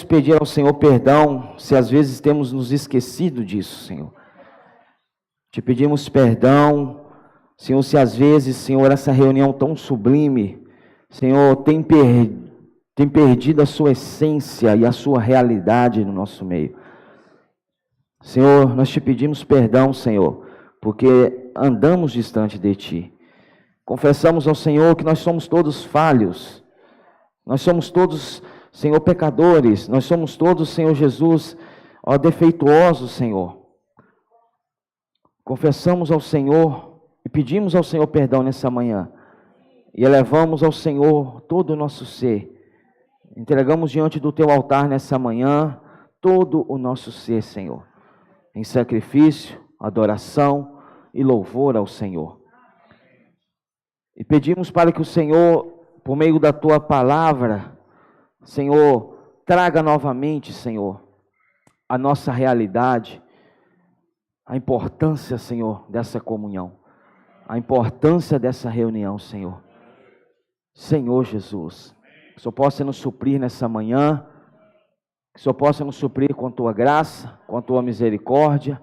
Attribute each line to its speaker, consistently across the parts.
Speaker 1: pedir ao Senhor perdão se às vezes temos nos esquecido disso, Senhor. Te pedimos perdão, Senhor, se às vezes, Senhor, essa reunião tão sublime, Senhor, tem perdido a sua essência e a sua realidade no nosso meio. Senhor, nós te pedimos perdão, Senhor, porque andamos distante de Ti. Confessamos ao Senhor que nós somos todos falhos, nós somos todos, Senhor, pecadores, nós somos todos, Senhor Jesus, ó, defeituosos, Senhor. Confessamos ao Senhor e pedimos ao Senhor perdão nessa manhã. E elevamos ao Senhor todo o nosso ser. Entregamos diante do Teu altar nessa manhã todo o nosso ser, Senhor. Em sacrifício, adoração e louvor ao Senhor. E pedimos para que o Senhor, por meio da Tua palavra, Senhor, traga novamente, Senhor, a nossa realidade, a importância, Senhor, dessa comunhão, a importância dessa reunião, Senhor. Senhor Jesus, que o Senhor possa nos suprir nessa manhã, que o Senhor possa nos suprir com a Tua graça, com a Tua misericórdia,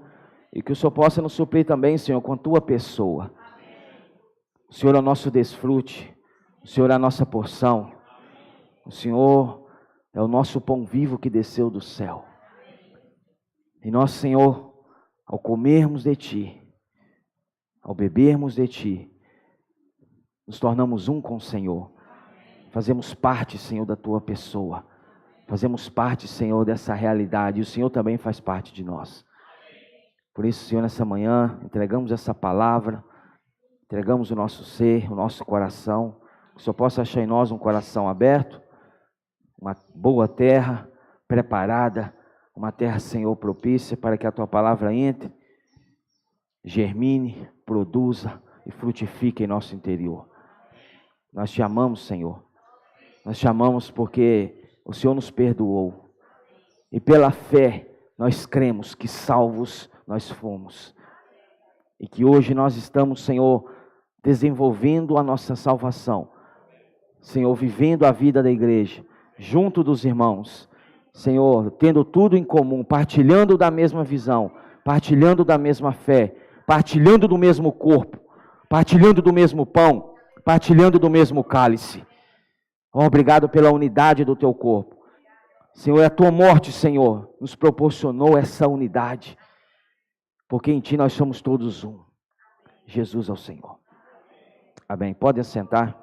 Speaker 1: e que o Senhor possa nos suprir também, Senhor, com a Tua pessoa. O Senhor é o nosso desfrute, o Senhor é a nossa porção, o Senhor é o nosso pão vivo que desceu do céu. E nós, Senhor, ao comermos de Ti, ao bebermos de Ti, nos tornamos um com o Senhor. Fazemos parte, Senhor, da Tua pessoa. Fazemos parte, Senhor, dessa realidade. E o Senhor também faz parte de nós. Por isso, Senhor, nessa manhã, entregamos essa palavra, entregamos o nosso ser, o nosso coração. Que o Senhor possa achar em nós um coração aberto, uma boa terra preparada, uma terra, Senhor, propícia para que a Tua palavra entre, germine, produza e frutifique em nosso interior. Nós Te amamos, Senhor. Nós Te amamos porque o Senhor nos perdoou. E pela fé nós cremos que salvos nós fomos. E que hoje nós estamos, Senhor, desenvolvendo a nossa salvação. Senhor, vivendo a vida da igreja, junto dos irmãos. Senhor, tendo tudo em comum, partilhando da mesma visão, partilhando da mesma fé, partilhando do mesmo corpo, partilhando do mesmo pão, partilhando do mesmo cálice. Obrigado pela unidade do Teu corpo. Senhor, a Tua morte, Senhor, nos proporcionou essa unidade. Porque em Ti nós somos todos um. Jesus é o Senhor. Amém. Pode assentar.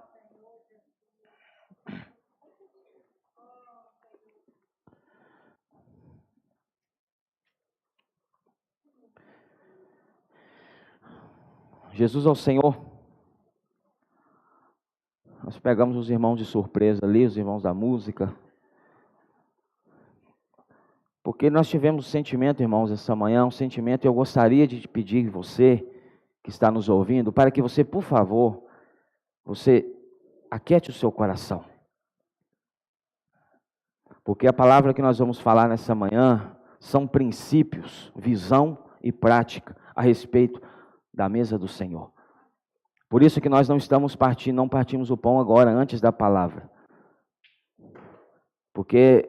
Speaker 1: Jesus é o Senhor. Nós pegamos os irmãos de surpresa ali, os irmãos da música. Porque nós tivemos um sentimento, irmãos, essa manhã, um sentimento, e eu gostaria de te pedir, você que está nos ouvindo, para que você, por favor, você aquiete o seu coração. Porque a palavra que nós vamos falar nessa manhã são princípios, visão e prática a respeito da mesa do Senhor. Por isso que nós não partimos o pão agora, antes da palavra. Porque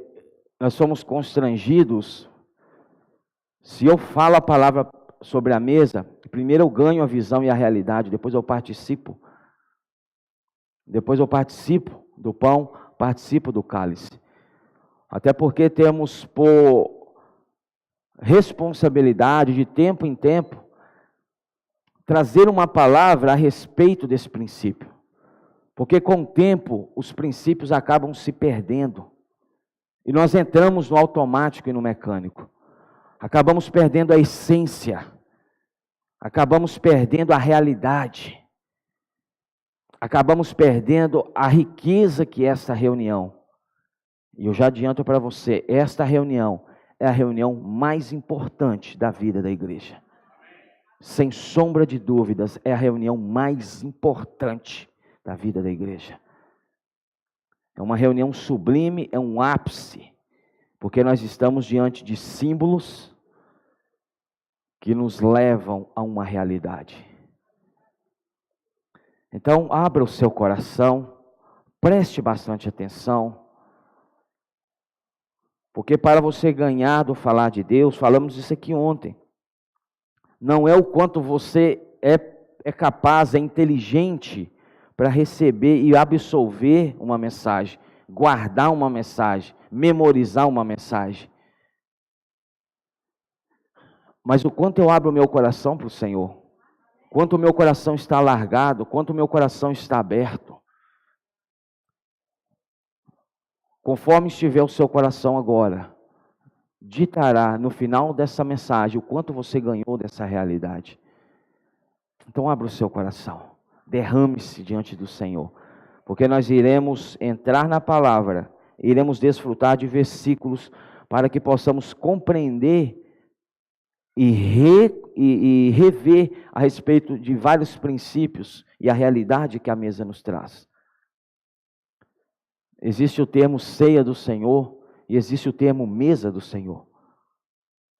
Speaker 1: nós somos constrangidos. Se eu falo a palavra sobre a mesa, primeiro eu ganho a visão e a realidade, depois eu participo. Depois eu participo do pão, participo do cálice. Até porque temos por responsabilidade, de tempo em tempo, trazer uma palavra a respeito desse princípio. Porque com o tempo, os princípios acabam se perdendo. E nós entramos no automático e no mecânico. Acabamos perdendo a essência. Acabamos perdendo a realidade. Acabamos perdendo a riqueza que é essa reunião. E eu já adianto para você, esta reunião é a reunião mais importante da vida da igreja. Sem sombra de dúvidas, é a reunião mais importante da vida da igreja. É uma reunião sublime, é um ápice, porque nós estamos diante de símbolos que nos levam a uma realidade. Então, abra o seu coração, preste bastante atenção. Porque para você ganhar do falar de Deus, falamos isso aqui ontem, não é o quanto você é capaz, é inteligente para receber e absorver uma mensagem, guardar uma mensagem, memorizar uma mensagem. Mas o quanto eu abro o meu coração para o Senhor, quanto o meu coração está alargado, quanto o meu coração está aberto. Conforme estiver o seu coração agora, ditará no final dessa mensagem o quanto você ganhou dessa realidade. Então abra o seu coração, derrame-se diante do Senhor, porque nós iremos entrar na palavra, iremos desfrutar de versículos para que possamos compreender e rever a respeito de vários princípios e a realidade que a mesa nos traz. Existe o termo ceia do Senhor e existe o termo mesa do Senhor.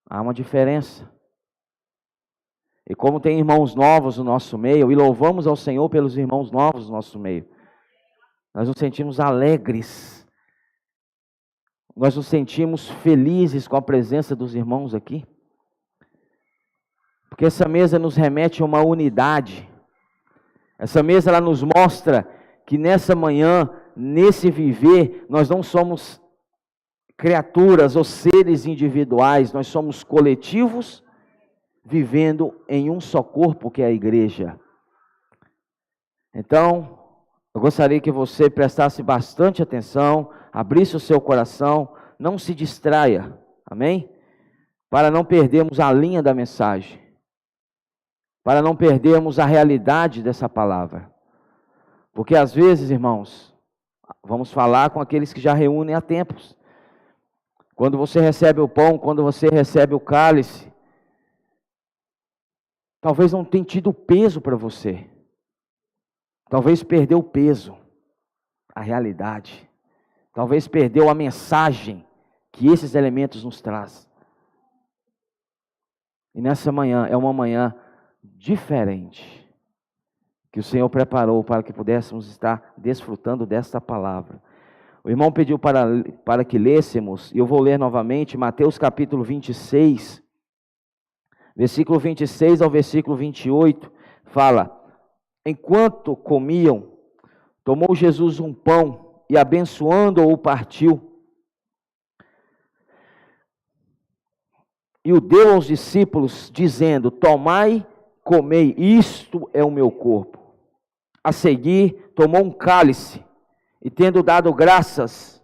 Speaker 1: Há uma diferença. E como tem irmãos novos no nosso meio, e louvamos ao Senhor pelos irmãos novos no nosso meio, nós nos sentimos alegres, nós nos sentimos felizes com a presença dos irmãos aqui, porque essa mesa nos remete a uma unidade. Essa mesa ela nos mostra que nessa manhã, nesse viver, nós não somos criaturas ou seres individuais, nós somos coletivos, vivendo em um só corpo que é a igreja. Então, eu gostaria que você prestasse bastante atenção, abrisse o seu coração, não se distraia, amém? Para não perdermos a linha da mensagem, para não perdermos a realidade dessa palavra. Porque às vezes, irmãos, vamos falar com aqueles que já reúnem há tempos. Quando você recebe o pão, quando você recebe o cálice, talvez não tenha tido peso para você. Talvez perdeu o peso, a realidade. Talvez perdeu a mensagem que esses elementos nos trazem. E nessa manhã, é uma manhã diferente, que o Senhor preparou para que pudéssemos estar desfrutando desta palavra. O irmão pediu para que lêssemos, e eu vou ler novamente, Mateus capítulo 26, versículo 26 ao versículo 28, fala: enquanto comiam, tomou Jesus um pão e abençoando-o partiu, e o deu aos discípulos, dizendo: tomai, comei, isto é o meu corpo. A seguir, tomou um cálice, e tendo dado graças,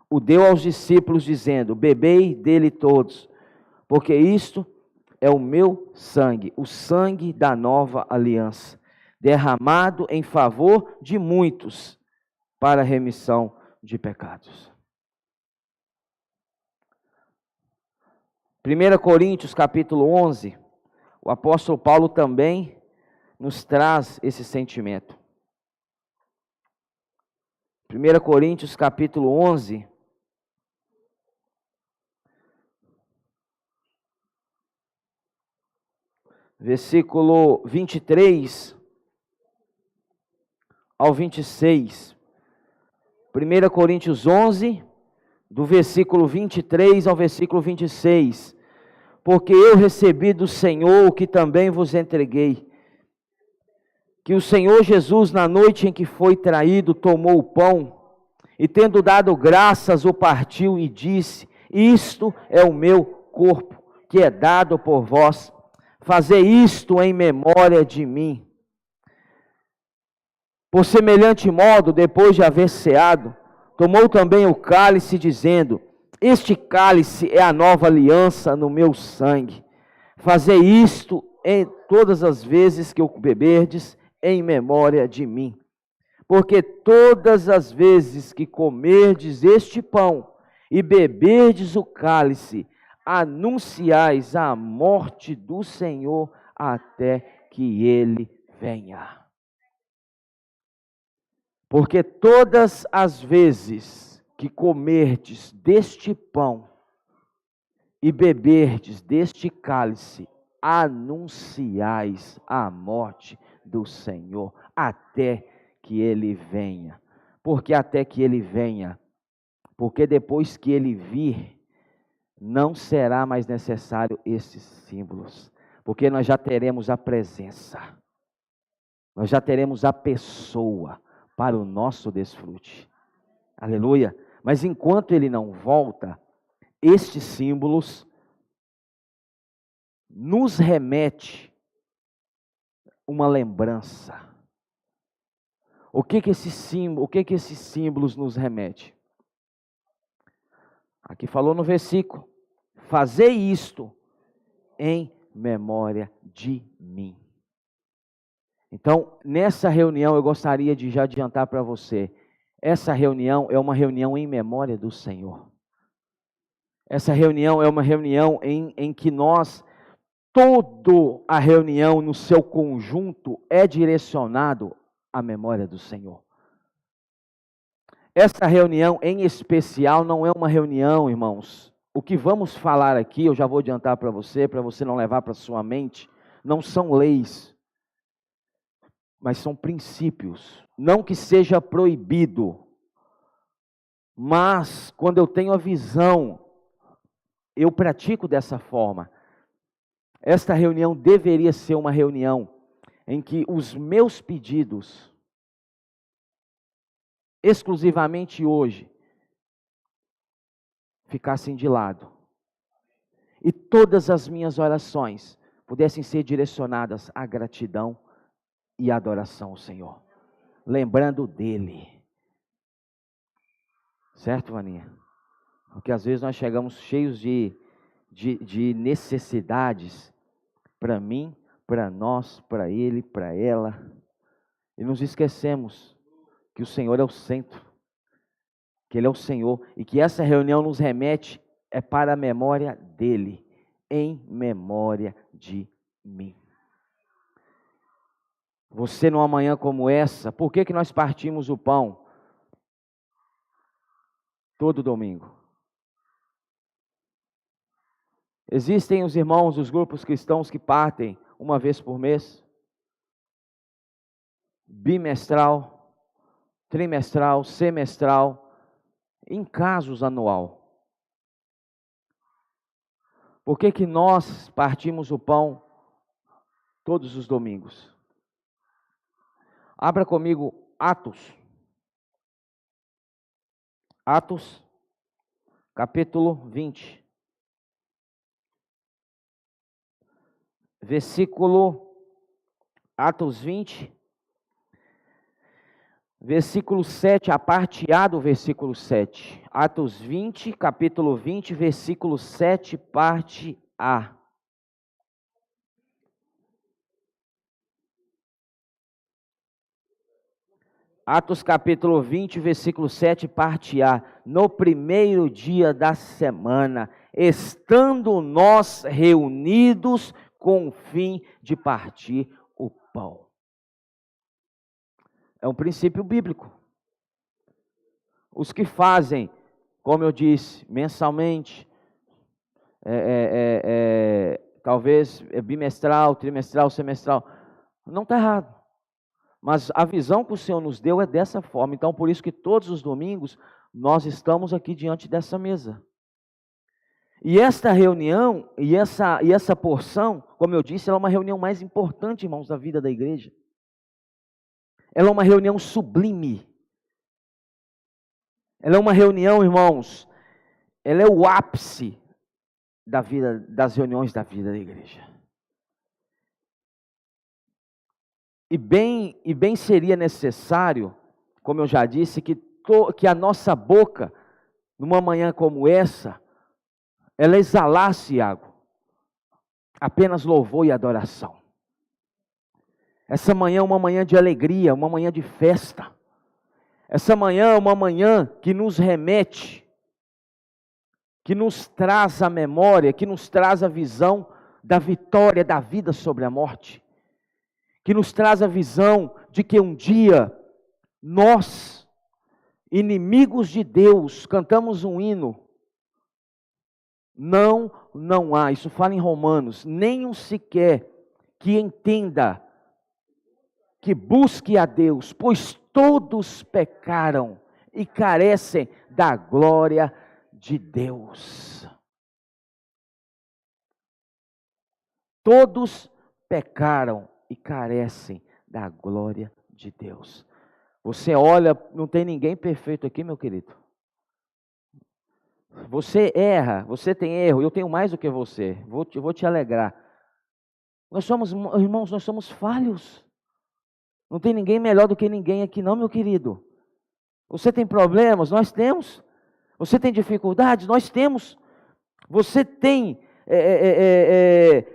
Speaker 1: o deu aos discípulos, dizendo: bebei dele todos, porque isto é o meu sangue, o sangue da nova aliança, derramado em favor de muitos, para a remissão de pecados. 1 Coríntios capítulo 11, o apóstolo Paulo também nos traz esse sentimento. 1 Coríntios capítulo 11, versículo 23 ao 26. 1 Coríntios 11, do versículo 23 ao versículo 26. Porque eu recebi do Senhor o que também vos entreguei, que o Senhor Jesus, na noite em que foi traído, tomou o pão, e tendo dado graças, o partiu e disse: isto é o meu corpo, que é dado por vós, fazei isto em memória de mim. Por semelhante modo, depois de haver ceado, tomou também o cálice, dizendo: este cálice é a nova aliança no meu sangue. Fazei isto em todas as vezes que o beberdes, em memória de mim. Porque todas as vezes que comerdes este pão e beberdes o cálice, anunciais a morte do Senhor até que ele venha. Porque todas as vezes que comerdes deste pão e beberdes deste cálice, anunciais a morte do Senhor até que ele venha. Porque até que ele venha, porque depois que ele vir, não será mais necessário esses símbolos, porque nós já teremos a presença, nós já teremos a pessoa para o nosso desfrute. Aleluia. Mas enquanto ele não volta, estes símbolos nos remete uma lembrança. O que esses símbolos nos remete? Aqui falou no versículo: fazei isto em memória de mim. Então, nessa reunião eu gostaria de já adiantar para você, essa reunião é uma reunião em memória do Senhor. Essa reunião é uma reunião em que nós, toda a reunião no seu conjunto é direcionado à memória do Senhor. Essa reunião em especial não é uma reunião, irmãos. O que vamos falar aqui, eu já vou adiantar para você não levar para sua mente, não são leis, mas são princípios. Não que seja proibido, mas quando eu tenho a visão, eu pratico dessa forma. Esta reunião deveria ser uma reunião em que os meus pedidos, exclusivamente hoje, ficassem de lado. E todas as minhas orações pudessem ser direcionadas à gratidão e adoração ao Senhor. Lembrando dEle. Certo, Vaninha? Porque às vezes nós chegamos cheios de necessidades para mim, para nós, para ele, para ela. E nos esquecemos que o Senhor é o centro, que Ele é o Senhor, e que essa reunião nos remete para a memória dEle, em memória de mim. Você numa manhã como essa, por que nós partimos o pão todo domingo? Existem os irmãos dos grupos cristãos que partem uma vez por mês, bimestral, trimestral, semestral, em casos anual. Por que nós partimos o pão todos os domingos? Abra comigo Atos. Atos, capítulo 20. Atos 20, versículo 7, a parte A do versículo 7. Atos 20, capítulo 20, versículo 7, parte A. Atos capítulo 20, versículo 7, parte A. No primeiro dia da semana, estando nós reunidos com o fim de partir o pão. É um princípio bíblico. Os que fazem, como eu disse, mensalmente, talvez bimestral, trimestral, semestral, não está errado. Mas a visão que o Senhor nos deu é dessa forma. Então, por isso que todos os domingos nós estamos aqui diante dessa mesa. E esta reunião, e essa porção, como eu disse, ela é uma reunião mais importante, irmãos, da vida da igreja. Ela é uma reunião sublime. Ela é uma reunião, irmãos, ela é o ápice da vida, das reuniões da vida da igreja. E bem seria necessário, como eu já disse, que a nossa boca, numa manhã como essa, ela exalasse, Iago, apenas louvor e adoração. Essa manhã é uma manhã de alegria, uma manhã de festa. Essa manhã é uma manhã que nos remete, que nos traz a memória, que nos traz a visão da vitória da vida sobre a morte. Que nos traz a visão de que um dia nós, inimigos de Deus, cantamos um hino. Não há, isso fala em Romanos, nenhum sequer que entenda, que busque a Deus, pois todos pecaram e carecem da glória de Deus. Todos pecaram e carecem da glória de Deus. Você olha, não tem ninguém perfeito aqui, meu querido. Você erra, você tem erro, eu tenho mais do que você. Vou te alegrar. Nós somos, irmãos, nós somos falhos. Não tem ninguém melhor do que ninguém aqui não, meu querido. Você tem problemas? Nós temos. Você tem dificuldades? Nós temos. Você tem,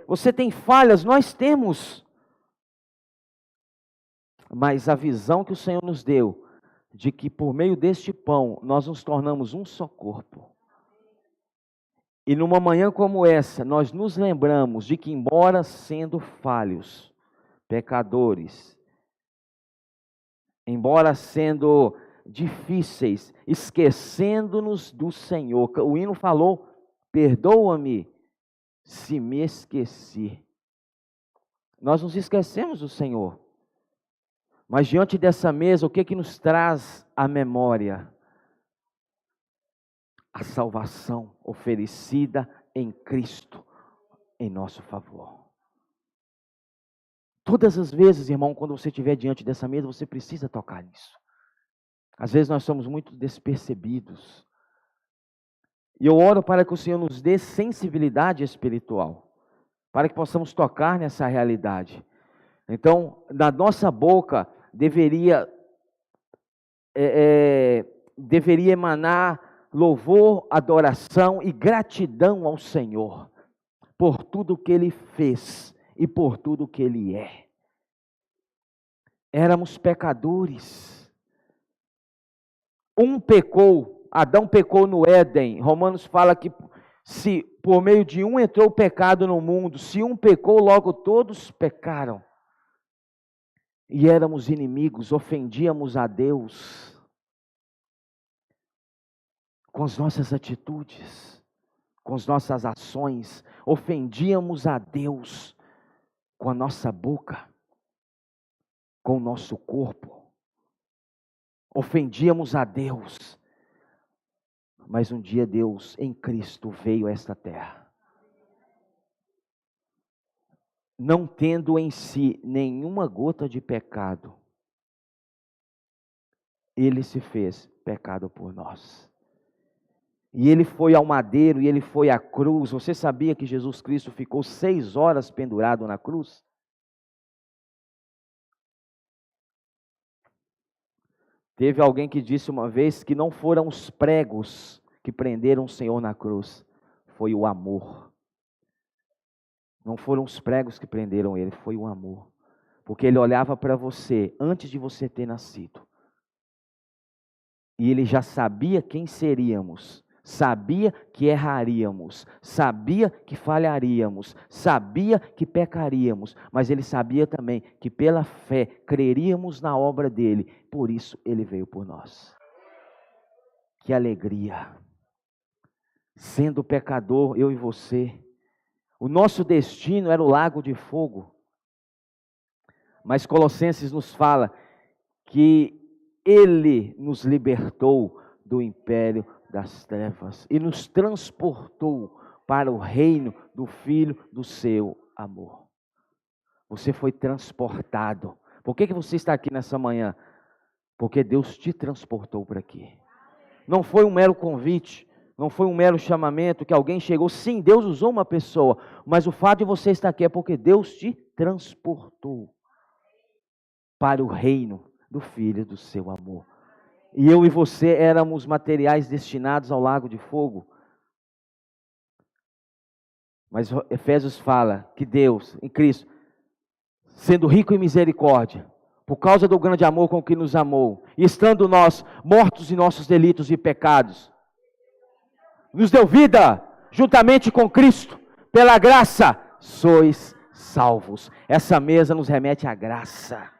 Speaker 1: você tem falhas? Nós temos. Mas a visão que o Senhor nos deu, de que por meio deste pão, nós nos tornamos um só corpo. E numa manhã como essa, nós nos lembramos de que, embora sendo falhos, pecadores, embora sendo difíceis, esquecendo-nos do Senhor, o hino falou: perdoa-me se me esqueci. Nós nos esquecemos do Senhor, mas diante dessa mesa, o que nos traz à memória? A salvação oferecida em Cristo, em nosso favor. Todas as vezes, irmão, quando você estiver diante dessa mesa, você precisa tocar nisso. Às vezes nós somos muito despercebidos. E eu oro para que o Senhor nos dê sensibilidade espiritual, para que possamos tocar nessa realidade. Então, da nossa boca deveria emanar louvor, adoração e gratidão ao Senhor por tudo que Ele fez e por tudo que Ele é. Éramos pecadores. Adão pecou no Éden. Romanos fala que se por meio de um entrou o pecado no mundo, se um pecou, logo todos pecaram. E éramos inimigos, ofendíamos a Deus com as nossas atitudes, com as nossas ações, ofendíamos a Deus com a nossa boca, com o nosso corpo, ofendíamos a Deus. Mas um dia Deus em Cristo veio a esta terra, não tendo em si nenhuma gota de pecado, Ele se fez pecado por nós. E Ele foi ao madeiro, e Ele foi à cruz. Você sabia que Jesus Cristo ficou 6 horas pendurado na cruz? Teve alguém que disse uma vez que não foram os pregos que prenderam o Senhor na cruz, foi o amor. Não foram os pregos que prenderam Ele, foi o amor. Porque Ele olhava para você antes de você ter nascido. E Ele já sabia quem seríamos, sabia que erraríamos, sabia que falharíamos, sabia que pecaríamos, mas Ele sabia também que pela fé creríamos na obra dEle, por isso Ele veio por nós. Que alegria! Sendo pecador, eu e você, o nosso destino era o lago de fogo, mas Colossenses nos fala que Ele nos libertou do império das trevas e nos transportou para o reino do Filho do seu amor. Você foi transportado. Por que você está aqui nessa manhã? Porque Deus te transportou para aqui. Não foi um mero convite, não foi um mero chamamento que alguém chegou. Sim, Deus usou uma pessoa, mas o fato de você estar aqui é porque Deus te transportou para o reino do Filho do seu amor. E eu e você éramos materiais destinados ao lago de fogo. Mas Efésios fala que Deus, em Cristo, sendo rico em misericórdia, por causa do grande amor com que nos amou, e estando nós mortos em nossos delitos e pecados, nos deu vida juntamente com Cristo, pela graça sois salvos. Essa mesa nos remete à graça.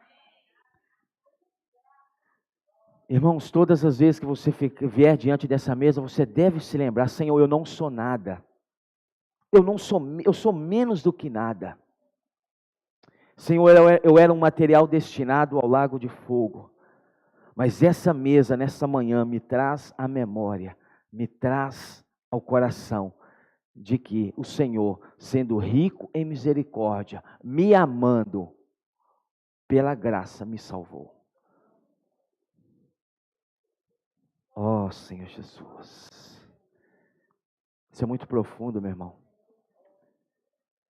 Speaker 1: Irmãos, todas as vezes que você vier diante dessa mesa, você deve se lembrar: Senhor, eu não sou nada. Eu sou menos do que nada. Senhor, eu era um material destinado ao lago de fogo. Mas essa mesa, nessa manhã, me traz à memória, me traz ao coração, de que o Senhor, sendo rico em misericórdia, me amando, pela graça me salvou. Oh, Senhor Jesus. Isso é muito profundo, meu irmão.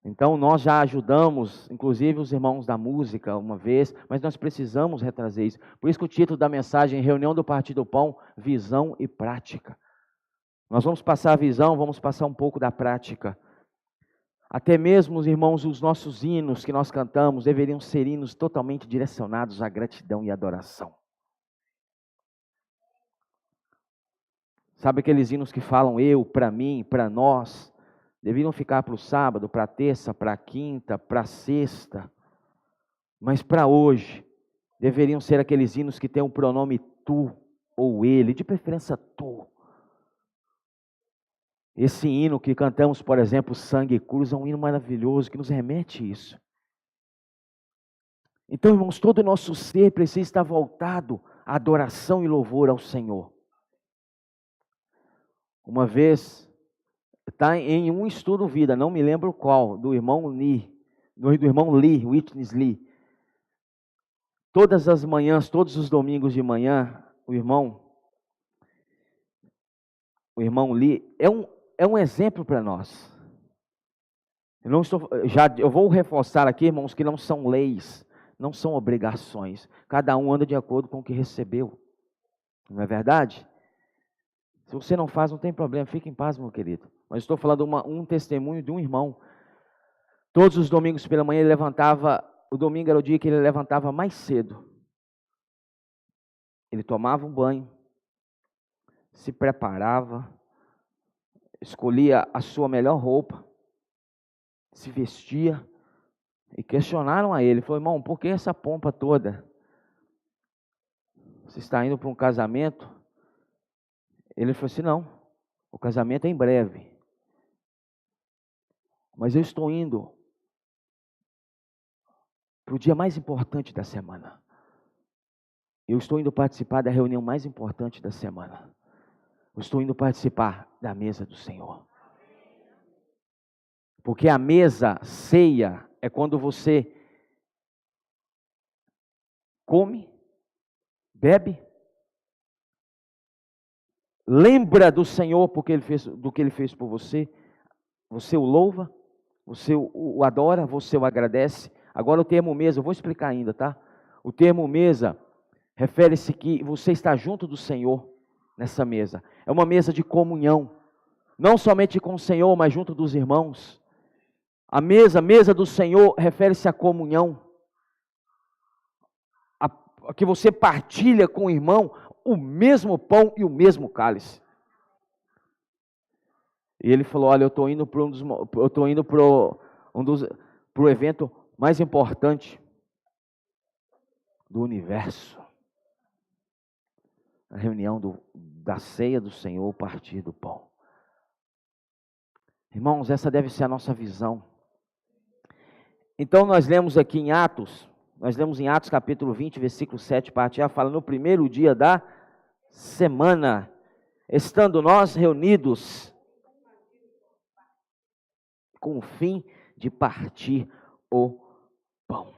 Speaker 1: Então, nós já ajudamos, inclusive os irmãos da música, uma vez, mas nós precisamos retrazer isso. Por isso que o título da mensagem, Reunião do Partido Pão, Visão e Prática. Nós vamos passar a visão, vamos passar um pouco da prática. Até mesmo, os irmãos, os nossos hinos que nós cantamos deveriam ser hinos totalmente direcionados à gratidão e adoração. Sabe aqueles hinos que falam eu, para mim, para nós? Deveriam ficar para o sábado, para a terça, para a quinta, para a sexta. Mas para hoje, deveriam ser aqueles hinos que têm o pronome tu ou ele, de preferência tu. Esse hino que cantamos, por exemplo, Sangue e Cruz, é um hino maravilhoso que nos remete a isso. Então, irmãos, todo o nosso ser precisa estar voltado à adoração e louvor ao Senhor. Uma vez, está em um estudo vida, não me lembro qual, do irmão Lee, Witness Lee. Todas as manhãs, todos os domingos de manhã, o irmão Lee é um exemplo para nós. Eu vou reforçar aqui, irmãos, que não são leis, não são obrigações. Cada um anda de acordo com o que recebeu. Não é verdade? Se você não faz, não tem problema, fique em paz, meu querido. Mas estou falando um testemunho de um irmão. Todos os domingos pela manhã ele levantava, o domingo era o dia que ele levantava mais cedo. Ele tomava um banho, se preparava, escolhia a sua melhor roupa, se vestia e questionaram a ele. Falou, irmão, por que essa pompa toda? Você está indo para um casamento? Ele falou assim, não, o casamento é em breve. Mas eu estou indo para o dia mais importante da semana. Eu estou indo participar da reunião mais importante da semana. Eu estou indo participar da mesa do Senhor. Porque a mesa, ceia, é quando você come, bebe, lembra do Senhor porque do que Ele fez por você, você o louva, você o adora, você o agradece. Agora o termo mesa, eu vou explicar ainda, tá? O termo mesa refere-se que você está junto do Senhor nessa mesa. É uma mesa de comunhão, não somente com o Senhor, mas junto dos irmãos. A mesa do Senhor refere-se à comunhão, a que você partilha com o irmão o mesmo pão e o mesmo cálice. E ele falou, olha, eu estou indo para o evento mais importante do universo. A reunião da ceia do Senhor, o partir do pão. Irmãos, essa deve ser a nossa visão. Então nós lemos aqui em Atos capítulo 20, versículo 7, parte A, fala no primeiro dia da semana, estando nós reunidos com o fim de partir o pão.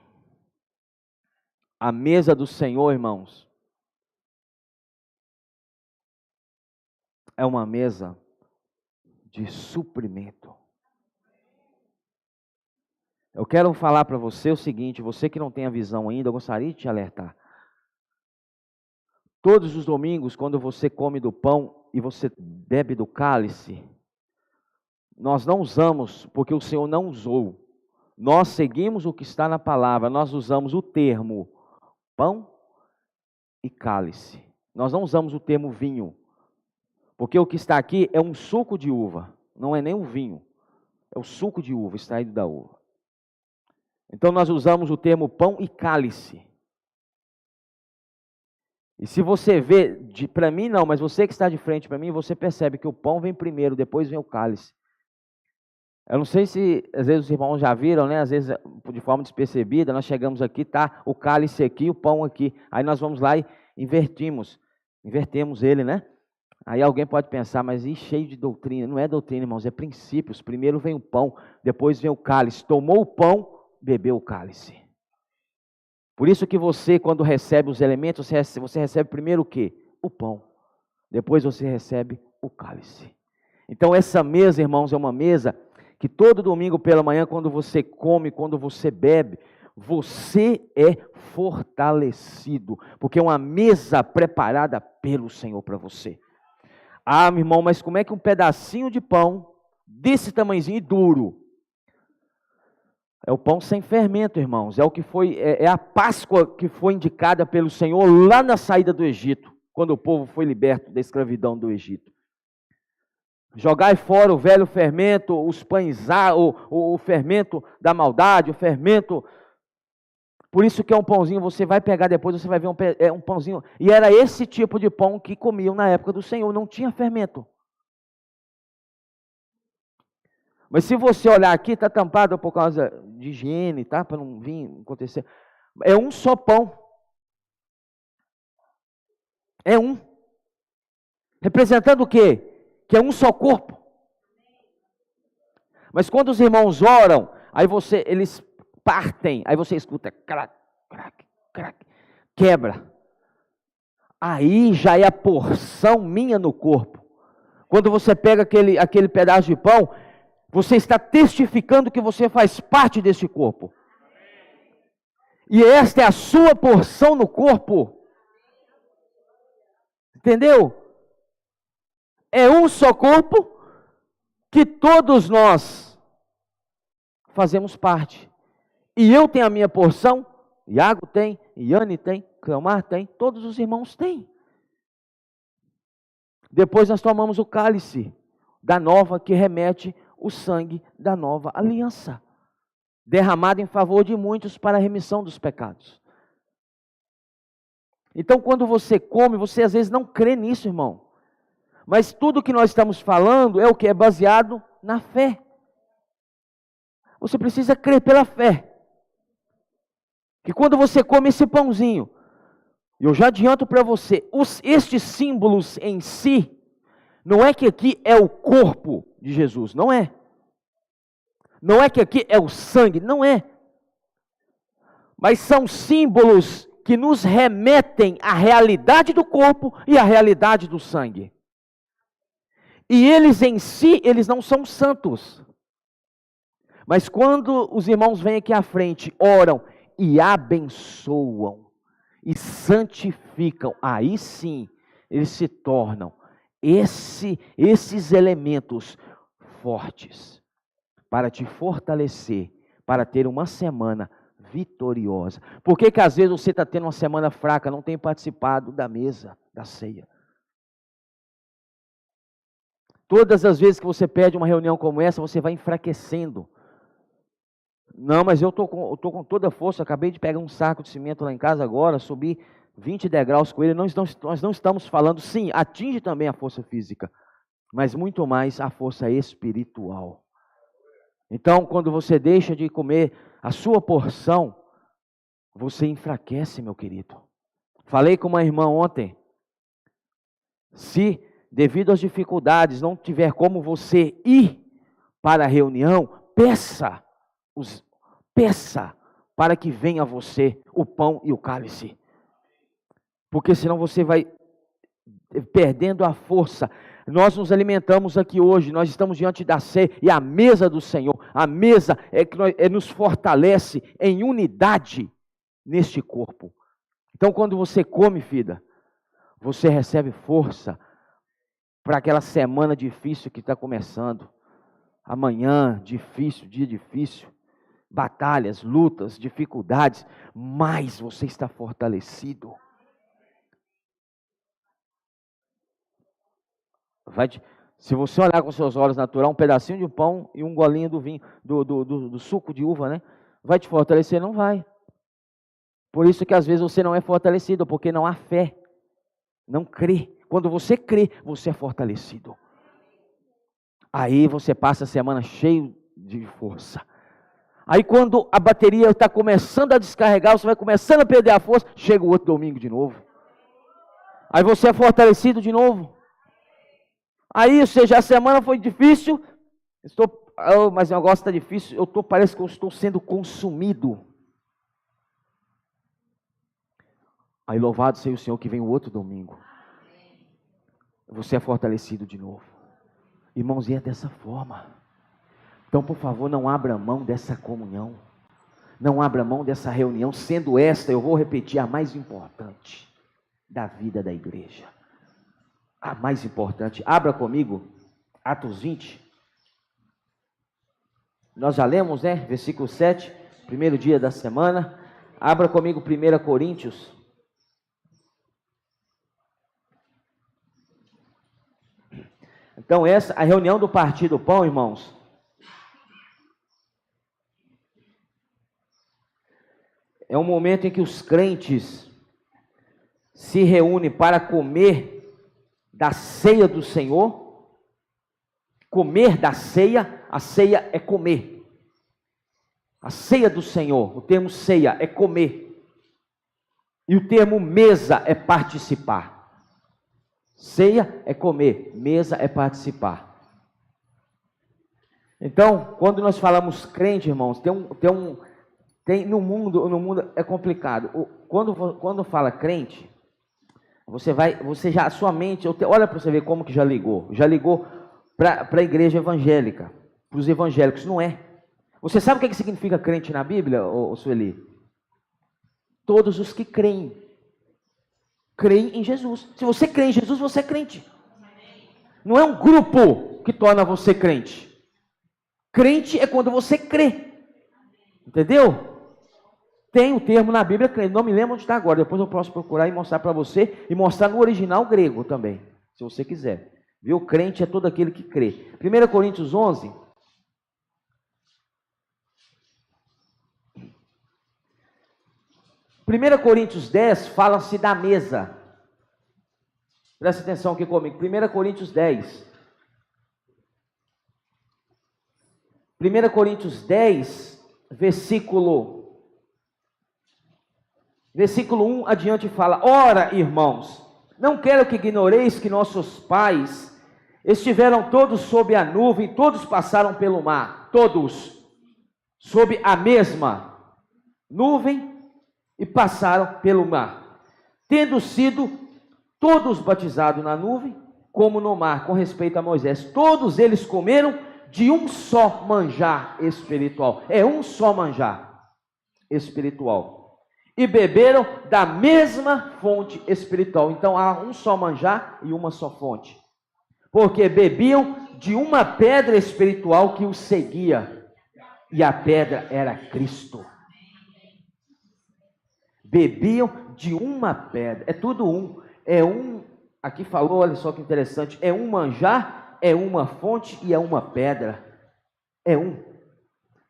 Speaker 1: A mesa do Senhor, irmãos, é uma mesa de suprimento. Eu quero falar para você o seguinte, você que não tem a visão ainda, eu gostaria de te alertar. Todos os domingos, quando você come do pão e você bebe do cálice, nós não usamos, porque o Senhor não usou. Nós seguimos o que está na palavra, nós usamos o termo pão e cálice. Nós não usamos o termo vinho, porque o que está aqui é um suco de uva, não é nem um vinho, é o suco de uva, extraído da uva. Então nós usamos o termo pão e cálice. E se você vê, para mim não, mas você que está de frente para mim, você percebe que o pão vem primeiro, depois vem o cálice. Eu não sei se, às vezes os irmãos já viram, né? Às vezes, de forma despercebida, nós chegamos aqui, tá o cálice aqui, o pão aqui. Aí nós vamos lá invertemos ele, né? Aí alguém pode pensar, mas cheio de doutrina. Não é doutrina, irmãos, é princípios. Primeiro vem o pão, depois vem o cálice. Tomou o pão, bebeu o cálice. Por isso que você, quando recebe os elementos, você recebe primeiro o quê? O pão. Depois você recebe o cálice. Então essa mesa, irmãos, é uma mesa que todo domingo pela manhã, quando você come, quando você bebe, você é fortalecido, porque é uma mesa preparada pelo Senhor para você. Ah, meu irmão, mas como é que um pedacinho de pão, desse tamanhozinho e duro, é o pão sem fermento, irmãos, é o que foi, é a Páscoa que foi indicada pelo Senhor lá na saída do Egito, quando o povo foi liberto da escravidão do Egito. Jogai fora o velho fermento, os pães, o fermento da maldade, o fermento. Por isso que é um pãozinho, você vai pegar depois, você vai ver um pãozinho. E era esse tipo de pão que comiam na época do Senhor, não tinha fermento. Mas se você olhar aqui, está tampado por causa de higiene, tá? Para não vir acontecer. É um só pão. É um. Representando o quê? Que é um só corpo. Mas quando os irmãos oram, aí eles partem, aí você escuta crac, crac, crac, quebra. Aí já é a porção minha no corpo. Quando você pega aquele pedaço de pão, você está testificando que você faz parte desse corpo. E esta é a sua porção no corpo. Entendeu? É um só corpo que todos nós fazemos parte. E eu tenho a minha porção, Iago tem, Iane tem, Cleomar tem, todos os irmãos têm. Depois nós tomamos o cálice da nova, que remete o sangue da nova aliança, derramado em favor de muitos para a remissão dos pecados. Então quando você come, você às vezes não crê nisso, irmão. Mas tudo que nós estamos falando é o que? É baseado na fé. Você precisa crer pela fé. Que quando você come esse pãozinho, eu já adianto para você, estes símbolos em si, não é que aqui é o corpo de Jesus, não é. Não é que aqui é o sangue, não é. Mas são símbolos que nos remetem à realidade do corpo e à realidade do sangue. E eles em si, eles não são santos. Mas quando os irmãos vêm aqui à frente, oram e abençoam e santificam, aí sim eles se tornam esses elementos fortes para te fortalecer, para ter uma semana vitoriosa. Por que às vezes você está tendo uma semana fraca, não tem participado da mesa, da ceia? Todas as vezes que você perde uma reunião como essa, você vai enfraquecendo. Não, mas eu estou com toda a força, acabei de pegar um saco de cimento lá em casa agora, subi 20 degraus com ele. Nós não estamos falando, sim, atinge também a força física, mas muito mais a força espiritual. Então, quando você deixa de comer a sua porção, você enfraquece, meu querido. Falei com uma irmã ontem, se devido às dificuldades não tiver como você ir para a reunião, peça para que venha a você o pão e o cálice. Porque senão você vai perdendo a força. Nós nos alimentamos aqui hoje, nós estamos diante da ceia e a mesa do Senhor. A mesa é que nos fortalece em unidade neste corpo. Então quando você come, filha, você recebe força para aquela semana difícil que está começando. Amanhã, difícil, dia difícil. Batalhas, lutas, dificuldades, mas você está fortalecido. Se você olhar com seus olhos naturais, um pedacinho de pão e um golinho do vinho, do suco de uva, né? Vai te fortalecer? Não vai. Por isso que às vezes você não é fortalecido, porque não há fé. Não crê. Quando você crê, você é fortalecido. Aí você passa a semana cheio de força. Aí quando a bateria está começando a descarregar, você vai começando a perder a força, chega o outro domingo de novo. Aí você é fortalecido de novo. Aí, ou seja, a semana foi difícil, mas o negócio está difícil, parece que eu estou sendo consumido. Aí louvado seja o Senhor que vem o outro domingo. Você é fortalecido de novo. Irmãos, e é dessa forma. Então, por favor, não abra mão dessa comunhão. Não abra mão dessa reunião, sendo esta, eu vou repetir, a mais importante da vida da igreja. A mais importante. Abra comigo, Atos 20. Nós já lemos, né? Versículo 7, primeiro dia da semana. Abra comigo 1 Coríntios. Então, essa, a reunião do Partir do Pão, irmãos, é um momento em que os crentes se reúnem para comer da ceia do Senhor. Comer da ceia, a ceia é comer. A ceia do Senhor, o termo ceia é comer. E o termo mesa é participar. Ceia é comer, mesa é participar. Então, quando nós falamos crente, irmãos, no mundo é complicado. Quando fala crente, você já, sua mente, olha para você ver como que já ligou para a igreja evangélica, para os evangélicos, não é. Você sabe o que significa crente na Bíblia, Sueli? Todos os que creem em Jesus. Se você crê em Jesus, você é crente. Não é um grupo que torna você crente. Crente é quando você crê. Entendeu? Tem o termo na Bíblia, crente. Não me lembro onde está agora. Depois eu posso procurar e mostrar para você. E mostrar no original grego também, se você quiser. Viu? Crente é todo aquele que crê. 1 Coríntios 11. 1 Coríntios 10 fala-se da mesa. Presta atenção aqui comigo. 1 Coríntios 10. 1 Coríntios 10, versículo 1 adiante fala: Ora, irmãos, não quero que ignoreis que nossos pais estiveram todos sob a nuvem, todos passaram pelo mar, todos sob a mesma nuvem e passaram pelo mar, tendo sido todos batizados na nuvem, como no mar, com respeito a Moisés. Todos eles comeram de um só manjar espiritual. É um só manjar espiritual. E beberam da mesma fonte espiritual. Então há um só manjar e uma só fonte. Porque bebiam de uma pedra espiritual que os seguia. E a pedra era Cristo. Bebiam de uma pedra. É tudo um. Aqui falou, olha só que interessante. É um manjar, é uma fonte e é uma pedra. É um.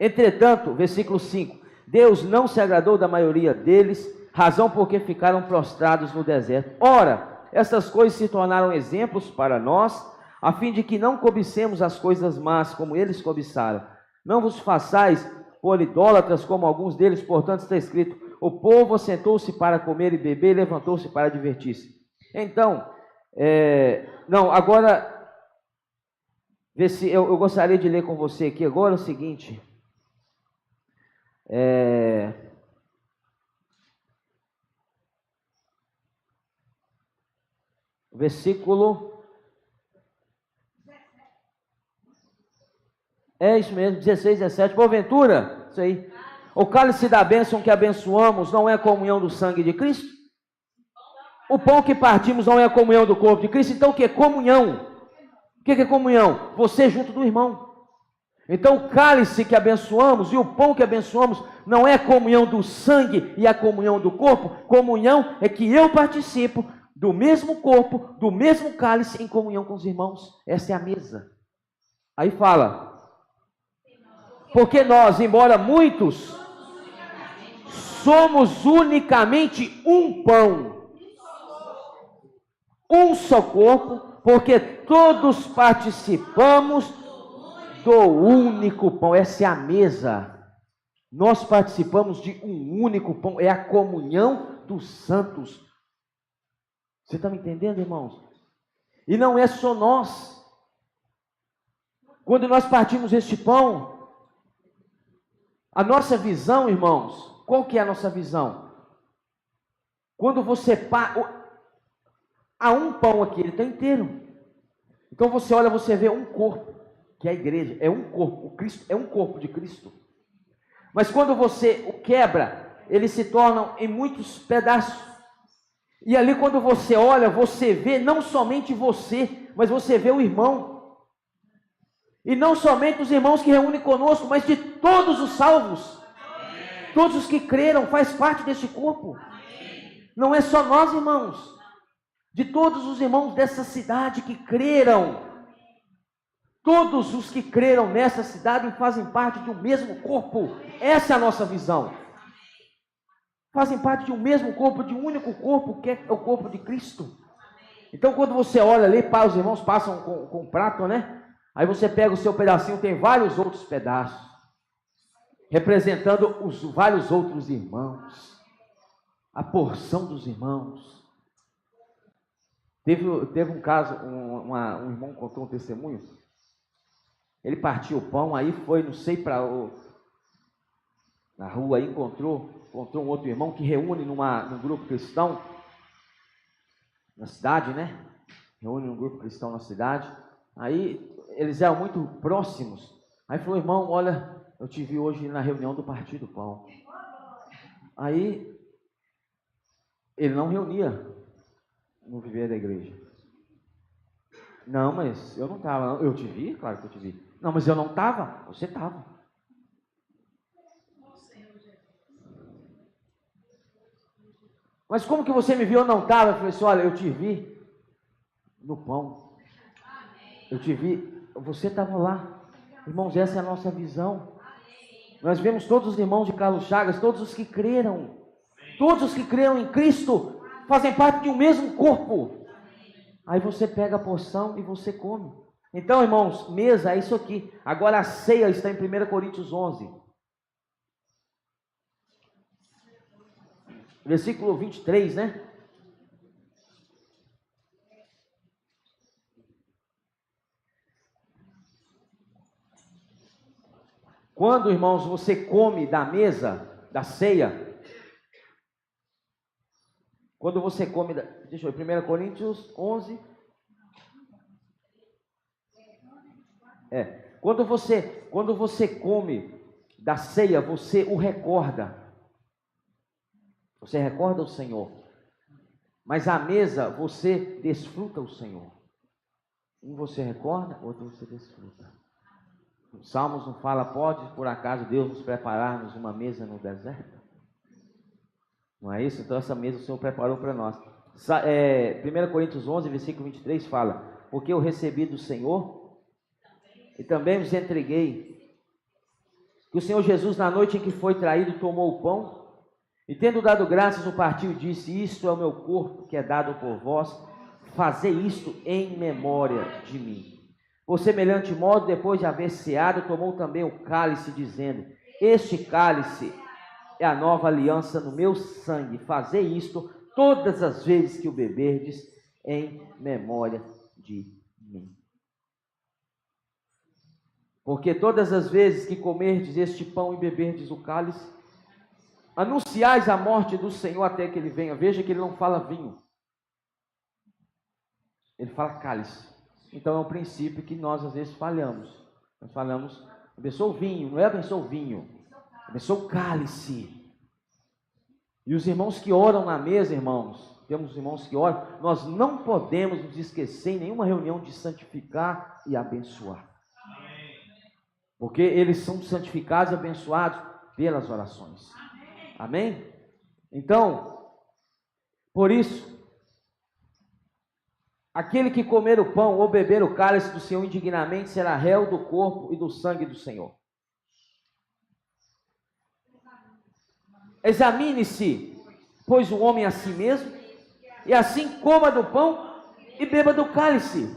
Speaker 1: Entretanto, versículo 5. Deus não se agradou da maioria deles, razão porque ficaram prostrados no deserto. Ora, essas coisas se tornaram exemplos para nós, a fim de que não cobicemos as coisas más, como eles cobiçaram. Não vos façais por idólatras, como alguns deles, portanto está escrito: o povo assentou-se para comer e beber, e levantou-se para divertir-se. Então, agora, vê se eu gostaria de ler com você aqui agora o seguinte. Versículo. É isso mesmo, 16, 17. Porventura, isso aí. O cálice da bênção que abençoamos não é a comunhão do sangue de Cristo? O pão que partimos não é a comunhão do corpo de Cristo? Então o que é comunhão? O que é comunhão? Você junto do irmão. Então o cálice que abençoamos e o pão que abençoamos não é a comunhão do sangue e a comunhão do corpo. Comunhão é que eu participo do mesmo corpo, do mesmo cálice, em comunhão com os irmãos. Essa é a mesa. Aí fala: porque nós, embora muitos, somos unicamente um pão, um só corpo, porque todos participamos do único pão. Essa é a mesa. Nós participamos de um único pão, é a comunhão dos santos. Você está me entendendo, irmãos? E não é só nós. Quando nós partimos este pão, a nossa visão, irmãos, qual que é a nossa visão? Quando você há um pão aqui, ele está inteiro. Então você olha, você vê um corpo, que é a igreja, é um corpo, o Cristo é um corpo de Cristo. Mas quando você o quebra, eles se tornam em muitos pedaços. E ali quando você olha, você vê não somente você, mas você vê o irmão. E não somente os irmãos que reúnem conosco, mas de todos os salvos. Todos os que creram, faz parte deste corpo. Não é só nós, irmãos. De todos os irmãos dessa cidade que creram. Todos os que creram nessa cidade fazem parte de um mesmo corpo. Essa é a nossa visão. Fazem parte de um mesmo corpo, de um único corpo, que é o corpo de Cristo. Então, quando você olha ali, os irmãos passam com um prato, né? Aí você pega o seu pedacinho, tem vários outros pedaços, representando os vários outros irmãos, a porção dos irmãos. Teve um caso, um irmão contou um testemunho. Ele partiu o pão, aí foi, não sei, na rua, aí encontrou um outro irmão que reúne num grupo cristão, na cidade, né? Reúne num grupo cristão na cidade. Aí eles eram muito próximos. Aí falou, irmão, olha, eu te vi hoje na reunião do Partido Pão. Aí ele não reunia no viver da igreja. Não, mas eu não estava. Eu te vi? Claro que eu te vi. Não, mas eu não estava. Você estava. Mas como que você me viu? Eu não estava. Eu falei assim, olha, eu te vi no pão. Eu te vi. Você estava lá. Irmãos, essa é a nossa visão. Nós vemos todos os irmãos de Carlos Chagas, todos os que creram. Todos os que creram em Cristo fazem parte de um mesmo corpo. Aí você pega a porção e você come. Então, irmãos, mesa é isso aqui. Agora a ceia está em 1 Coríntios 11. Versículo 23, né? Quando, irmãos, você come da mesa, da ceia, quando você come, deixa eu ver, 1 Coríntios 11, quando você come da ceia, você o recorda, você recorda o Senhor, mas à mesa você desfruta o Senhor, um você recorda, outro você desfruta. Os Salmos não fala, pode por acaso Deus nos preparar-nos uma mesa no deserto? Não é isso? Então essa mesa o Senhor preparou para nós. 1 Coríntios 11, versículo 23 fala, porque eu recebi do Senhor e também vos entreguei, que o Senhor Jesus na noite em que foi traído tomou o pão e tendo dado graças o partiu e disse, isto é o meu corpo que é dado por vós, fazei isto em memória de mim. Por semelhante modo, depois de haver ceado, tomou também o cálice, dizendo, este cálice é a nova aliança no meu sangue, fazei isto todas as vezes que o beberdes em memória de mim. Porque todas as vezes que comerdes este pão e beberdes o cálice, anunciais a morte do Senhor até que ele venha. Veja que ele não fala vinho, ele fala cálice. Então é um princípio que nós às vezes falhamos. Nós falamos, abençoa o vinho, não é abençoa o vinho, abençoa o cálice. E os irmãos que oram na mesa, irmãos, temos irmãos que oram, nós não podemos nos esquecer em nenhuma reunião de santificar e abençoar. Porque eles são santificados e abençoados pelas orações. Amém? Então, por isso, aquele que comer o pão ou beber o cálice do Senhor indignamente será réu do corpo e do sangue do Senhor. Examine-se, pois, o homem a si mesmo, e assim coma do pão e beba do cálice.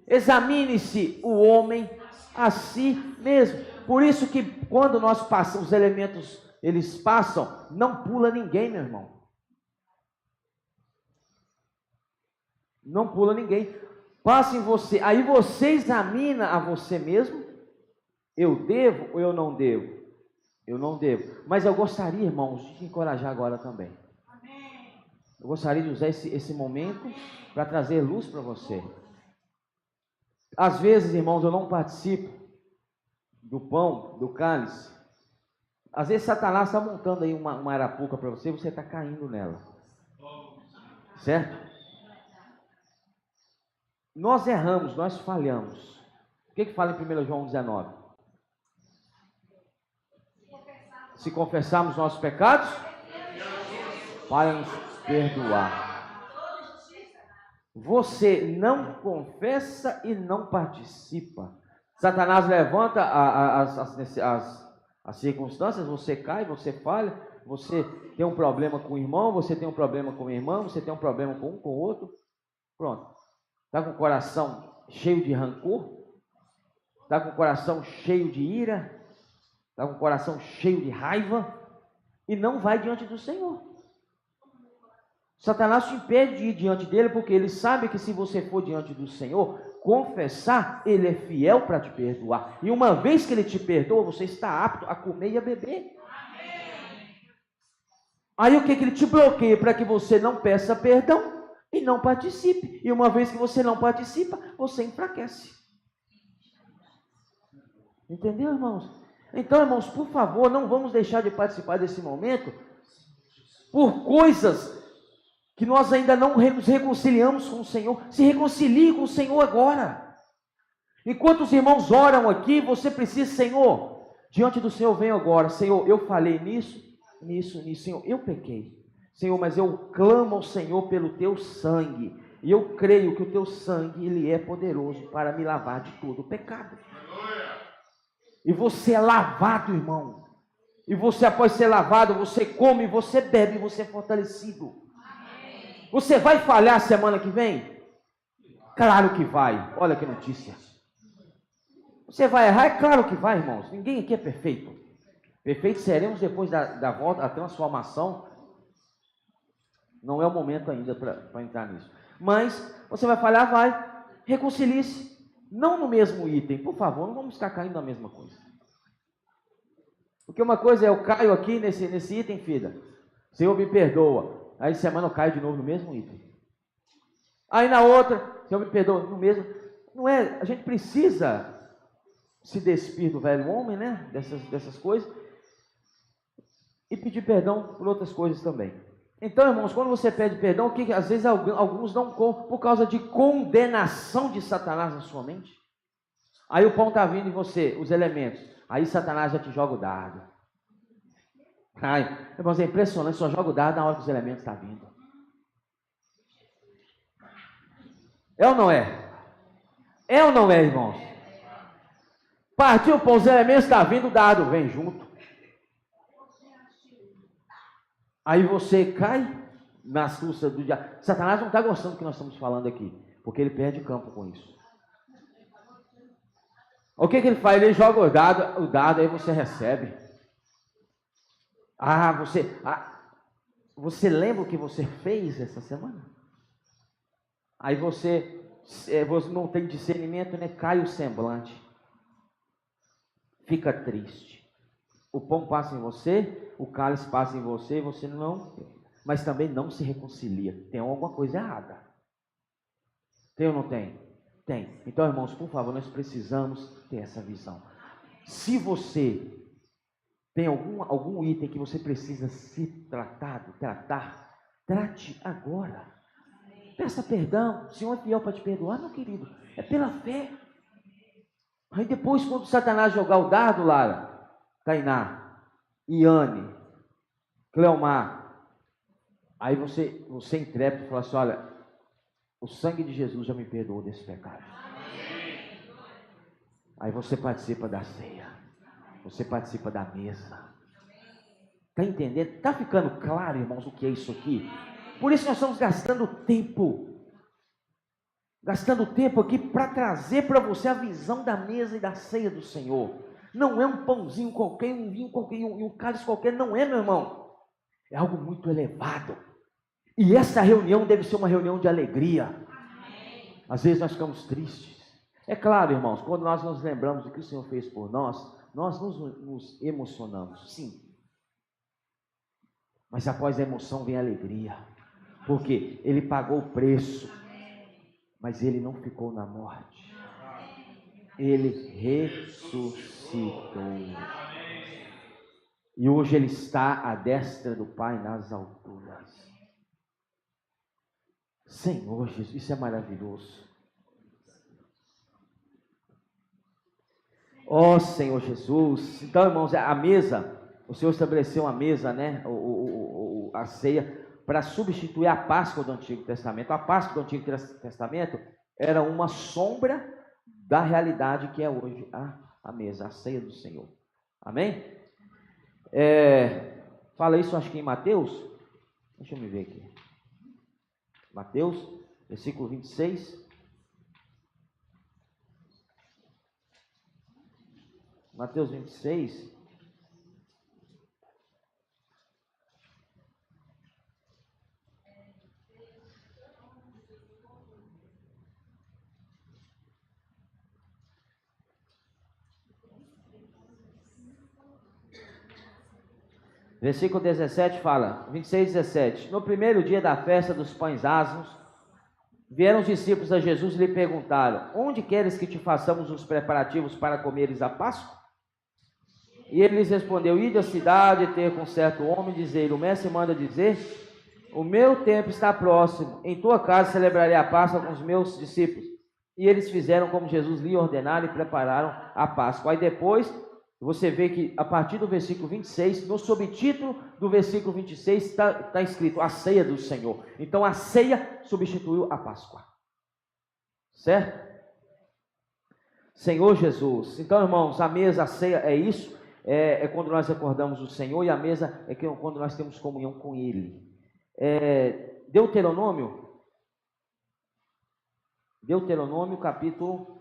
Speaker 1: Examine-se o homem a si mesmo. Por isso que quando nós passamos, os elementos, eles passam, não pula ninguém, meu irmão. Não pula ninguém. Passa em você. Aí você examina a você mesmo. Eu devo ou eu não devo? Eu não devo. Mas eu gostaria, irmãos, de te encorajar agora também. Eu gostaria de usar esse momento para trazer luz para você. Às vezes, irmãos, eu não participo do pão, do cálice. Às vezes Satanás está montando aí uma arapuca para você e você está caindo nela. Certo? Nós erramos, nós falhamos. O que fala em 1 João 19? Se confessarmos nossos pecados, para nos perdoar. Você não confessa e não participa. Satanás levanta as circunstâncias, você cai, você falha, você tem um problema com o irmão, você tem um problema com o irmão, você tem um problema com um, com o outro. Pronto. Está com o coração cheio de rancor? Está com o coração cheio de ira? Está com o coração cheio de raiva? E não vai diante do Senhor. Satanás te impede de ir diante dele, porque ele sabe que se você for diante do Senhor, confessar, ele é fiel para te perdoar. E uma vez que ele te perdoa, você está apto a comer e a beber. Aí o que ele te bloqueia? Para que você não peça perdão e não participe. E uma vez que você não participa, você enfraquece. Entendeu, irmãos? Então, irmãos, por favor, não vamos deixar de participar desse momento por coisas que nós ainda não nos reconciliamos com o Senhor. Se reconcilie com o Senhor agora. Enquanto os irmãos oram aqui, você precisa, Senhor, diante do Senhor, venho agora. Senhor, eu falei nisso. Senhor, eu pequei. Senhor, mas eu clamo ao Senhor pelo teu sangue. E eu creio que o teu sangue, ele é poderoso para me lavar de todo o pecado. E você é lavado, irmão. E você, após ser lavado, você come, você bebe, você é fortalecido. Você vai falhar semana que vem? Claro que vai. Olha que notícia. Você vai errar? É claro que vai, irmãos. Ninguém aqui é perfeito. Perfeitos seremos depois da volta, da transformação. Não é o momento ainda para entrar nisso. Mas você vai falhar? Vai. Reconcilie-se. Não no mesmo item. Por favor, não vamos ficar caindo na mesma coisa. Porque uma coisa é eu caio aqui nesse item, filha. Senhor, me perdoa. Aí semana eu caio de novo no mesmo item. Aí na outra, Senhor, me perdoa, no mesmo. Não é, a gente precisa se despir do velho homem, né? Dessas coisas. E pedir perdão por outras coisas também. Então, irmãos, quando você pede perdão, o que às vezes alguns não por causa de condenação de Satanás na sua mente. Aí o pão está vindo em você, os elementos. Aí Satanás já te joga o dardo. Ai, irmãos, é impressionante, só joga o dardo na hora que os elementos estão vindo. É ou não é? É ou não é, irmãos? Partiu o pão, os elementos estão vindo, o dardo vem junto. Aí você cai na astúcia do diabo. Satanás não está gostando do que nós estamos falando aqui, porque ele perde campo com isso. O que ele faz? Ele joga o dado, aí você recebe. Você lembra o que você fez essa semana? Aí você não tem discernimento, né? Cai o semblante. Fica triste. O pão passa em você, o cálice passa em você, e você não, mas também não se reconcilia. Tem alguma coisa errada. Tem ou não tem? Tem. Então, irmãos, por favor, nós precisamos ter essa visão. Se você tem algum item que você precisa ser tratar, trate agora. Peça perdão. O Senhor é fiel para te perdoar, meu querido. É pela fé. Aí depois, quando Satanás jogar o dardo, Lara, Tainá, Iane, Cleomar, aí você intrépido fala assim: olha, o sangue de Jesus já me perdoou desse pecado. Aí você participa da ceia, você participa da mesa. Está entendendo? Está ficando claro, irmãos, o que é isso aqui? Por isso nós estamos gastando tempo aqui para trazer para você a visão da mesa e da ceia do Senhor. Não é um pãozinho qualquer, um vinho qualquer, um cálice qualquer, não é, meu irmão. É algo muito elevado. E essa reunião deve ser uma reunião de alegria. Às vezes nós ficamos tristes. É claro, irmãos, quando nós nos lembramos do que o Senhor fez por nós nos emocionamos, sim. Mas após a emoção vem a alegria, porque Ele pagou o preço, mas Ele não ficou na morte. Ele ressuscitou. E hoje Ele está à destra do Pai nas alturas. Senhor Jesus, isso é maravilhoso. Ó Senhor Jesus. Então, irmãos, a mesa, o Senhor estabeleceu uma mesa, né? A ceia, para substituir a Páscoa do Antigo Testamento. A Páscoa do Antigo Testamento era uma sombra da realidade que é hoje a mesa, a ceia do Senhor. Amém? Fala isso, acho que em Mateus. Deixa eu me ver aqui. Mateus, versículo 26. Mateus 26. Versículo 17 fala, 26, 17. No primeiro dia da festa dos pães asmos, vieram os discípulos a Jesus e lhe perguntaram: onde queres que te façamos os preparativos para comeres a Páscoa? E ele lhes respondeu: ide à cidade e ter com certo homem, dizer: o mestre manda dizer, o meu tempo está próximo, em tua casa celebrarei a Páscoa com os meus discípulos. E eles fizeram como Jesus lhe ordenara e prepararam a Páscoa. Aí depois, você vê que a partir do versículo 26, no subtítulo do versículo 26, está escrito a ceia do Senhor. Então a ceia substituiu a Páscoa. Certo? Senhor Jesus. Então, irmãos, a mesa, a ceia é isso. É quando nós recordamos o Senhor, e a mesa é quando nós temos comunhão com Ele. Deuteronômio capítulo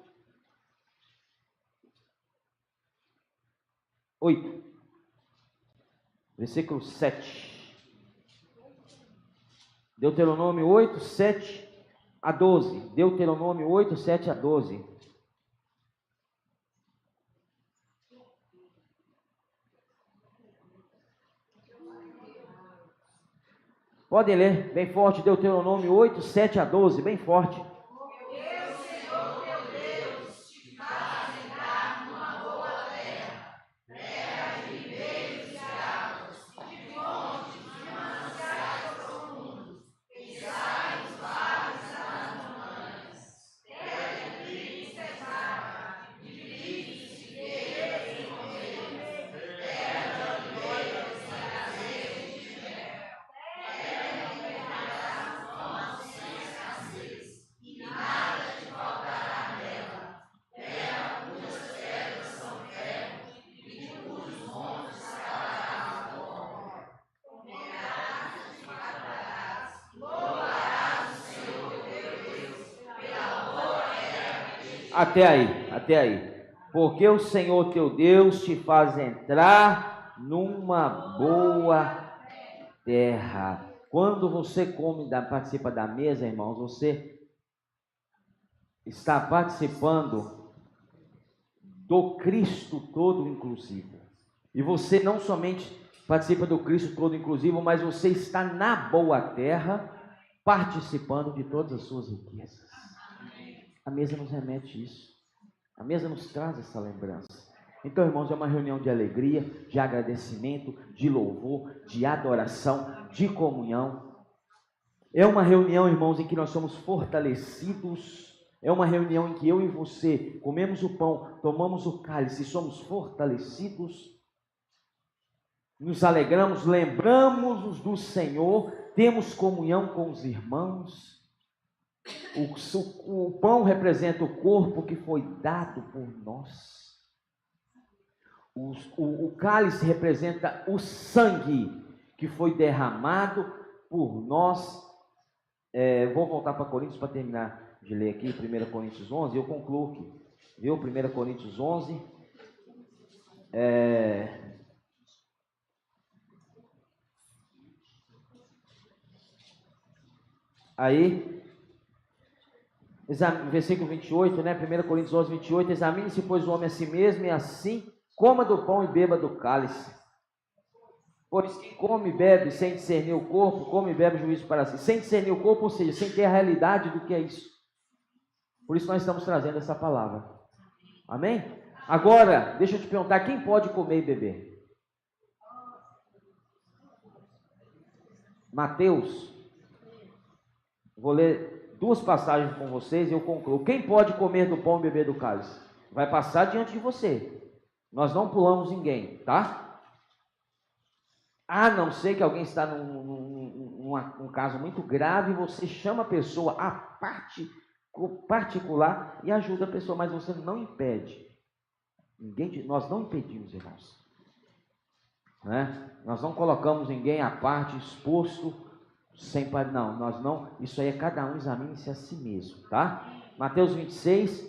Speaker 1: 8, versículo 7. Deuteronômio 8, 7 a 12. Deuteronômio 8, 7 a 12. Podem ler, bem forte, Deuteronômio 8, 7 a 12, bem forte. Até aí. Porque o Senhor teu Deus te faz entrar numa boa terra. Quando você participa da mesa, irmãos, você está participando do Cristo todo inclusivo. E você não somente participa do Cristo todo inclusivo, mas você está na boa terra, participando de todas as suas riquezas. A mesa nos remete isso. A mesa nos traz essa lembrança. Então, irmãos, é uma reunião de alegria, de agradecimento, de louvor, de adoração, de comunhão. É uma reunião, irmãos, em que nós somos fortalecidos. É uma reunião em que eu e você comemos o pão, tomamos o cálice e somos fortalecidos. Nos alegramos, lembramos do Senhor, temos comunhão com os irmãos. O pão representa o corpo que foi dado por nós. O cálice representa o sangue que foi derramado por nós. Vou voltar para Coríntios para terminar de ler aqui, 1 Coríntios 11, eu concluo aqui. Viu? 1 Coríntios 11. Aí, versículo 28, né? 1 Coríntios 11, 28, examine-se, pois, o homem a si mesmo, e assim coma do pão e beba do cálice. Pois quem come e bebe sem discernir o corpo, come e bebe juízo para si. Sem discernir o corpo, ou seja, sem ter a realidade do que é isso. Por isso nós estamos trazendo essa palavra. Amém? Agora, deixa eu te perguntar, quem pode comer e beber? Mateus. Vou ler 2 passagens com vocês e eu concluo. Quem pode comer do pão e beber do cálice? Vai passar diante de você. Nós não pulamos ninguém, tá? A não ser que alguém está num caso muito grave, você chama a pessoa à parte particular e ajuda a pessoa, mas você não impede. Nós não impedimos, irmãos. Né? Nós não colocamos ninguém à parte, exposto, sem pai. Não, nós não. Isso aí é cada um examine-se a si mesmo, tá? Mateus 26,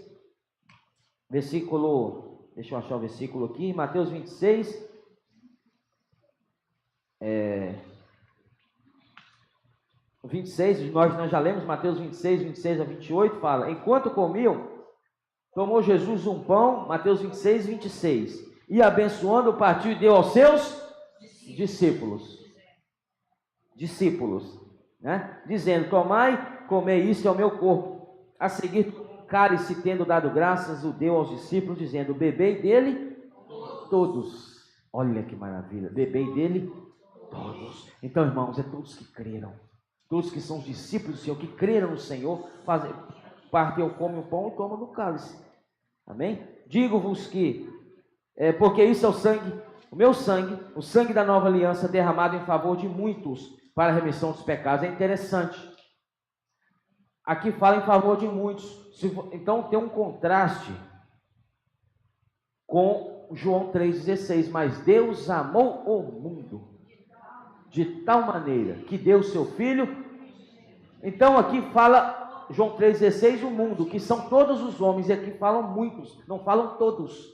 Speaker 1: versículo. Deixa eu achar o versículo aqui. Mateus 26. 26, nós já lemos Mateus 26, 26 a 28, fala: enquanto comiam, tomou Jesus um pão, Mateus 26, 26, e abençoando, partiu e deu aos seus discípulos, né? Dizendo: tomai, comei, isto é o meu corpo. A seguir, cálice, tendo dado graças, o deu aos discípulos, dizendo: bebei dele todos. Olha que maravilha, bebei dele todos. Então, irmãos, é todos que creram, todos que são os discípulos do Senhor, que creram no Senhor, partem, comem o pão e tomam do cálice. Amém? Digo-vos que, porque isso é o sangue, o meu sangue, o sangue da nova aliança, derramado em favor de muitos, para a remissão dos pecados. É interessante. Aqui fala em favor de muitos. Então tem um contraste com João 3,16. Mas Deus amou o mundo de tal maneira que deu o seu Filho. Então aqui fala João 3,16, o mundo, que são todos os homens, e aqui falam muitos, não falam todos.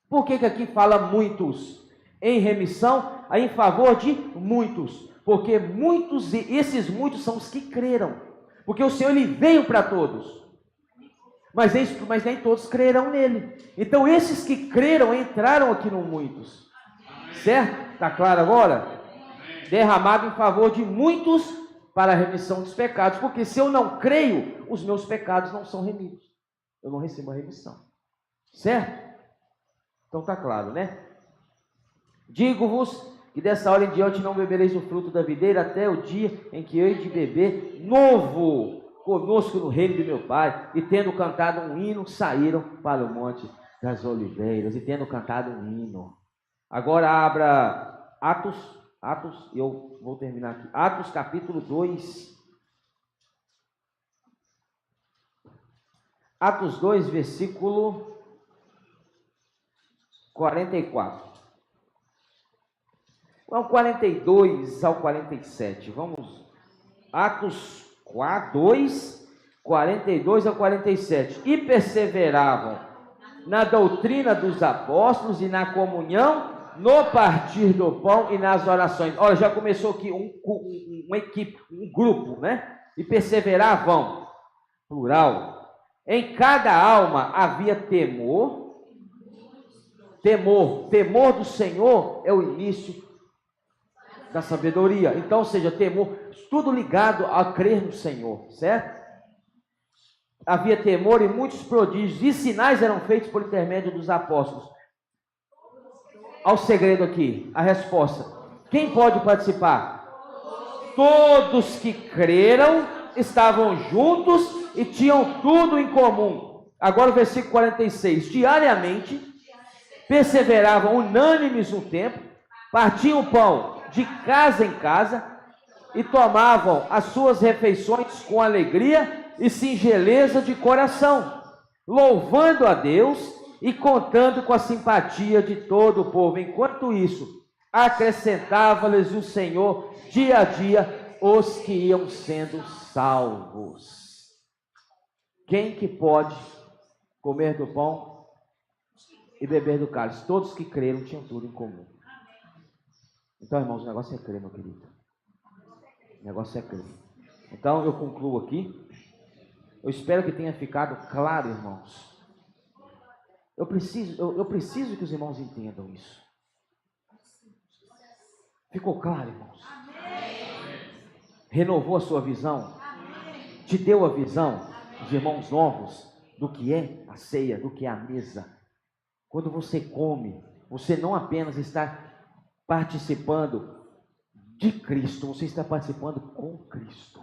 Speaker 1: Por que aqui fala muitos? Em remissão, em favor de muitos. Porque muitos, esses muitos são os que creram. Porque o Senhor, Ele veio para todos. Mas nem todos crerão nele. Então esses que creram entraram aqui no muitos. Certo? Está claro agora? Derramado em favor de muitos para a remissão dos pecados. Porque se eu não creio, os meus pecados não são remidos. Eu não recebo a remissão. Certo? Então está claro, né? Digo-vos que dessa hora em diante não bebereis o fruto da videira até o dia em que eu hei de beber novo conosco no reino de meu Pai. E tendo cantado um hino, saíram para o monte das oliveiras. E tendo cantado um hino. Agora abra Atos, eu vou terminar aqui. Atos capítulo 2. Atos 2, versículo 44. Ao 42 ao 47. Vamos. Atos 2, 42 ao 47. E perseveravam na doutrina dos apóstolos e na comunhão, no partir do pão e nas orações. Olha, já começou aqui uma equipe, um grupo, né? E perseveravam, plural. Em cada alma havia temor. Temor do Senhor é o início da sabedoria. Então, ou seja, temor, tudo ligado a crer no Senhor, certo? Havia temor e muitos prodígios e sinais eram feitos por intermédio dos apóstolos. Ao segredo aqui, a resposta. Quem pode participar? Todos que creram estavam juntos e tinham tudo em comum. Agora o versículo 46. Diariamente perseveravam unânimes no tempo, partiam o pão de casa em casa e tomavam as suas refeições com alegria e singeleza de coração, louvando a Deus e contando com a simpatia de todo o povo. Enquanto isso, acrescentava-lhes o Senhor dia a dia os que iam sendo salvos. Quem que pode comer do pão e beber do cálice? Todos que creram tinham tudo em comum. Então, irmãos, o negócio é crer, meu querido. O negócio é crer. Então, eu concluo aqui. Eu espero que tenha ficado claro, irmãos. Eu preciso que os irmãos entendam isso. Ficou claro, irmãos? Renovou a sua visão? Te deu a visão, os irmãos novos, do que é a ceia, do que é a mesa. Quando você come, você não apenas está participando de Cristo, você está participando com Cristo.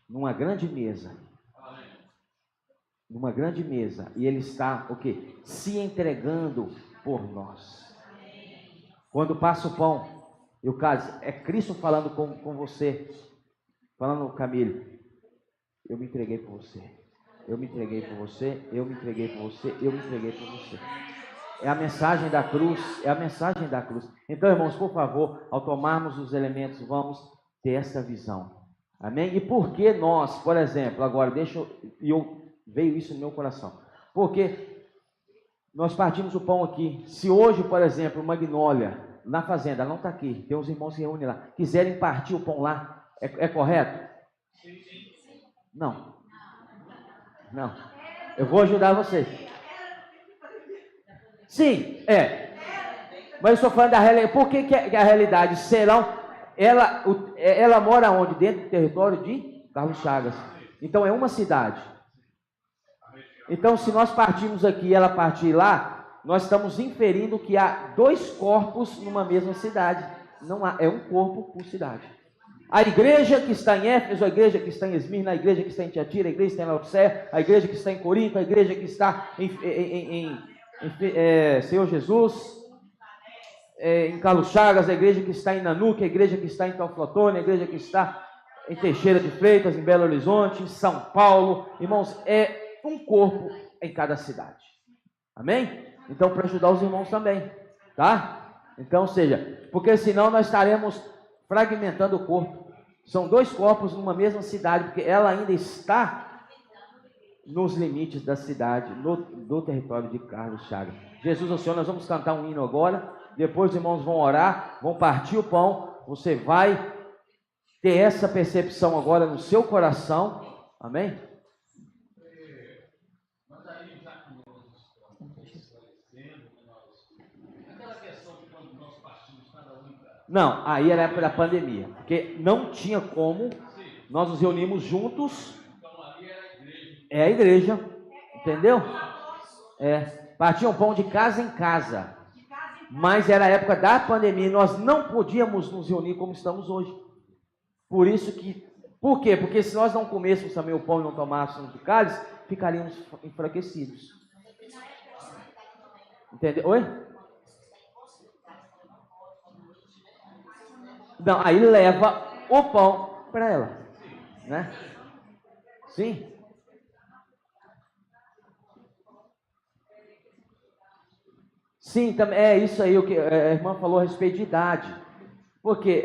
Speaker 1: Numa grande mesa. Numa grande mesa. E Ele está, o quê? Se entregando por nós. Quando passa o pão, e o caso, é Cristo falando com você, falando, Camilo, eu me entreguei por você, eu me entreguei por você, eu me entreguei por você, eu me entreguei por você. É a mensagem da cruz, é a mensagem da cruz. Então, irmãos, por favor, ao tomarmos os elementos, vamos ter essa visão. Amém? E por que nós, por exemplo, agora, veio isso no meu coração, porque nós partimos o pão aqui. Se hoje, por exemplo, Magnólia, na fazenda, não está aqui, tem uns irmãos que se reúnem lá, quiserem partir o pão lá, é correto? Não. Não. Eu vou ajudar vocês. Sim, mas eu estou falando da realidade. Por que a realidade serão? Ela mora onde? Dentro do território de Carlos Chagas. Então é uma cidade. Então, se nós partirmos aqui e ela partir lá, nós estamos inferindo que há dois corpos numa mesma cidade. Não há, é um corpo por cidade. A igreja que está em Éfeso, a igreja que está em Esmirna, a igreja que está em Tiatira, a igreja que está em Laodiceia, a igreja que está em Corinto, a igreja que está Senhor Jesus, em Carlos Chagas, a igreja que está em Nanuque, a igreja que está em Teoflotone, a igreja que está em Teixeira de Freitas, em Belo Horizonte, em São Paulo. Irmãos, é um corpo em cada cidade. Amém? Então, para ajudar os irmãos também, tá? Então, ou seja, porque senão nós estaremos fragmentando o corpo. São dois corpos numa mesma cidade, porque ela ainda está nos limites da cidade, do território de Carlos Chagas. Jesus, o Senhor, nós vamos cantar um hino agora, depois os irmãos vão orar, vão partir o pão, você vai ter essa percepção agora no seu coração, amém? Não, aí era a época da pandemia, porque não tinha como, nós nos reunimos juntos, é a igreja, entendeu? Partiam pão de casa em casa, mas era a época da pandemia, nós não podíamos nos reunir como estamos hoje. Por quê? Porque se nós não comêssemos também o pão e não tomássemos o cálice, ficaríamos enfraquecidos. Entendeu? Oi? Não, aí leva o pão para ela, né? Sim? Sim, também é isso aí o que a irmã falou a respeito de idade. Porque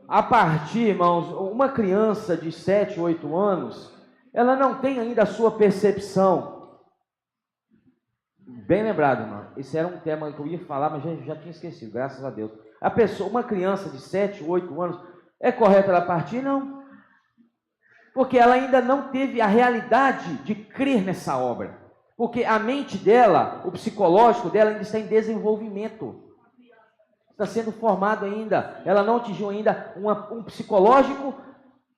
Speaker 1: a partir, irmãos, uma criança de 7, 8 anos, ela não tem ainda a sua percepção. Bem lembrado, irmão. Esse era um tema que eu ia falar, mas já tinha esquecido, graças a Deus. Uma criança de 7, 8 anos, é correto ela partir? Não. Porque ela ainda não teve a realidade de crer nessa obra. Porque a mente dela, o psicológico dela ainda está em desenvolvimento. Está sendo formado ainda. Ela não atingiu ainda um psicológico,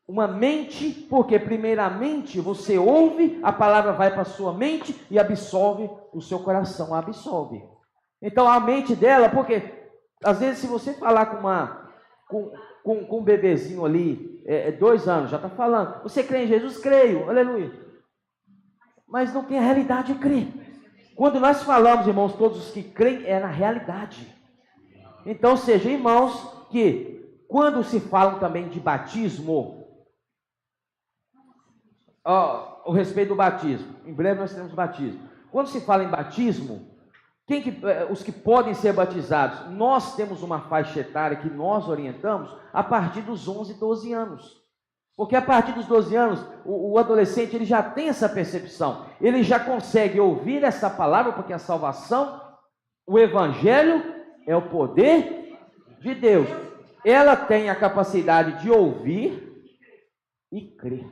Speaker 1: uma mente, porque primeiramente você ouve, a palavra vai para a sua mente e absorve o seu coração, absorve. Então a mente dela, porque às vezes se você falar com um bebezinho ali, 2 anos, já está falando, você crê em Jesus? Creio, aleluia. Mas não tem a realidade de crer. Quando nós falamos, irmãos, todos os que creem, é na realidade. Então, seja, irmãos, que quando se falam também de batismo, o respeito do batismo, em breve nós teremos batismo. Quando se fala em batismo, os que podem ser batizados, nós temos uma faixa etária que nós orientamos a partir dos 11, 12 anos. Porque a partir dos 12 anos, o adolescente ele já tem essa percepção, ele já consegue ouvir essa palavra, porque a salvação, o evangelho é o poder de Deus. Ela tem a capacidade de ouvir e crer.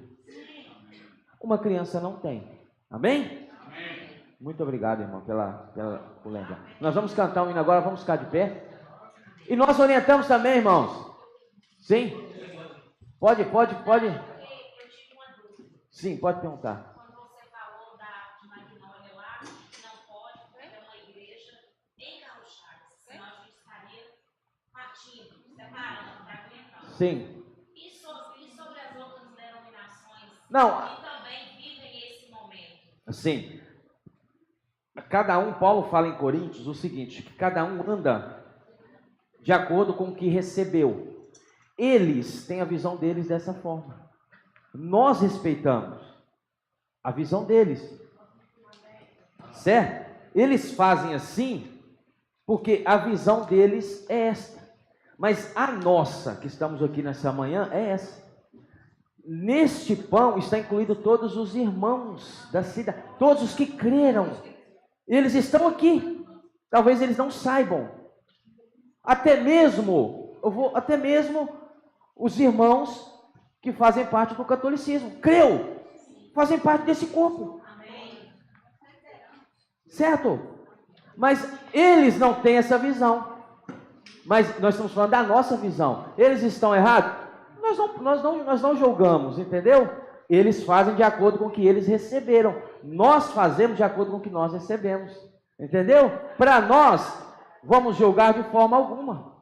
Speaker 1: uma criança não tem. Amém? Muito obrigado, irmão, por lembrar. Nós vamos cantar um hino agora, vamos ficar de pé. E nós orientamos também, irmãos. Sim? Pode.
Speaker 2: Eu tive uma dúvida.
Speaker 1: Sim, pode perguntar.
Speaker 2: Quando você falou de Magnólia lá, que não pode, porque é uma igreja em Carro-Chaves, senão a gente estaria partindo, separando, fragmentando.
Speaker 1: Sim.
Speaker 2: E sobre as outras denominações
Speaker 1: Não.
Speaker 2: que também vivem esse momento?
Speaker 1: Sim. Cada um, Paulo fala em Coríntios o seguinte, que cada um anda de acordo com o que recebeu. Eles têm a visão deles dessa forma. Nós respeitamos a visão deles. Certo? Eles fazem assim porque a visão deles é esta. Mas a nossa, que estamos aqui nessa manhã, é essa. Neste pão está incluído todos os irmãos da cidade, todos os que creram. Eles estão aqui. Talvez eles não saibam. Até mesmo os irmãos que fazem parte do catolicismo. Creu. Fazem parte desse corpo. Certo? Mas eles não têm essa visão. Mas nós estamos falando da nossa visão. Eles estão errados? Nós não julgamos, entendeu? Eles fazem de acordo com o que eles receberam. Nós fazemos de acordo com o que nós recebemos. Entendeu? Para nós, vamos julgar de forma alguma.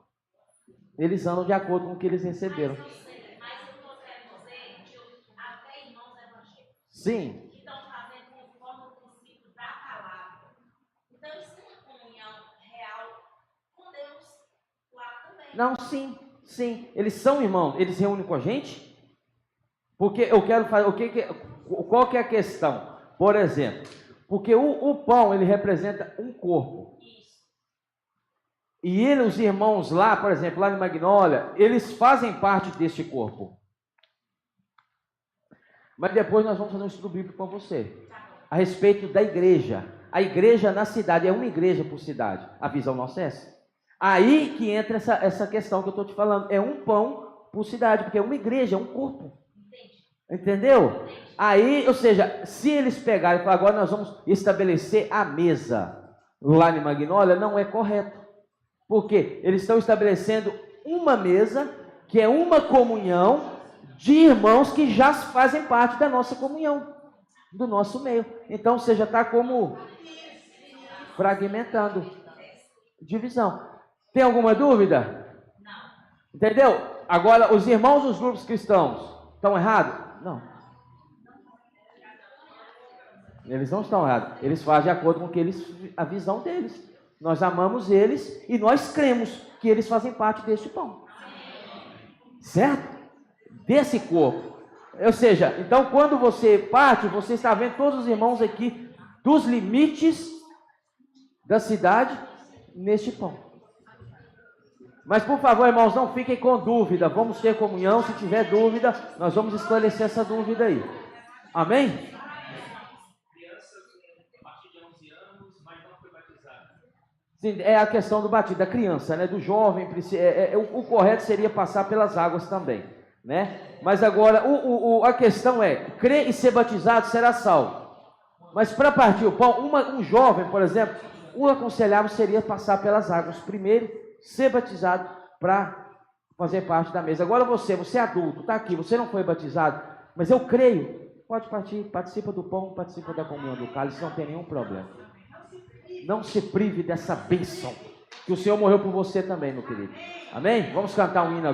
Speaker 1: Eles andam de acordo com o que eles receberam.
Speaker 2: Mas eu estou querendo dizer de até irmãos evangélicos.
Speaker 1: Sim.
Speaker 2: Que estão fazendo conforme o princípio da palavra. Então, eles têm uma comunhão real com Deus lá também.
Speaker 1: Não, sim. Eles são irmãos. Eles se reúnem com a gente? Porque eu quero fazer... Qual que é a questão? Por exemplo, porque o pão, ele representa um corpo. E os irmãos lá, por exemplo, lá em Magnólia, eles fazem parte deste corpo. Mas depois nós vamos fazer um estudo bíblico com você. A respeito da igreja. A igreja na cidade, é uma igreja por cidade. A visão nossa é essa. Aí que entra essa questão que eu estou te falando. É um pão por cidade, porque é uma igreja, é um corpo. Entendeu? Aí, ou seja, se eles pegarem e falar, agora nós vamos estabelecer a mesa lá em Magnólia, não é correto. Porque eles estão estabelecendo uma mesa, que é uma comunhão de irmãos que já fazem parte da nossa comunhão, do nosso meio. Então, ou seja, está como fragmentando, divisão. Tem alguma dúvida? Não. Entendeu? Agora, os irmãos dos grupos cristãos estão errados? Não. Eles não estão errados. Eles fazem de acordo com a visão deles. Nós amamos eles e nós cremos que eles fazem parte deste pão. Certo? Desse corpo. Ou seja, então quando você parte, você está vendo todos os irmãos aqui dos limites da cidade neste pão. Mas por favor, irmãos, não fiquem com dúvida. Vamos ter comunhão. Se tiver dúvida, nós vamos esclarecer essa dúvida aí. Amém? Sim, é a questão do batismo, da criança, né? Do jovem. O correto seria passar pelas águas também, né? Mas agora, a questão é, crer e ser batizado será salvo. Mas para partir o pão, um jovem, por exemplo, o aconselhável seria passar pelas águas primeiro, ser batizado para fazer parte da mesa. Agora você é adulto, está aqui, você não foi batizado, mas eu creio, pode partir, participa do pão, participa da comunhão do cálice, não tem nenhum problema. Não se prive dessa bênção, que o Senhor morreu por você também, meu querido. Amém? Vamos cantar um hino agora.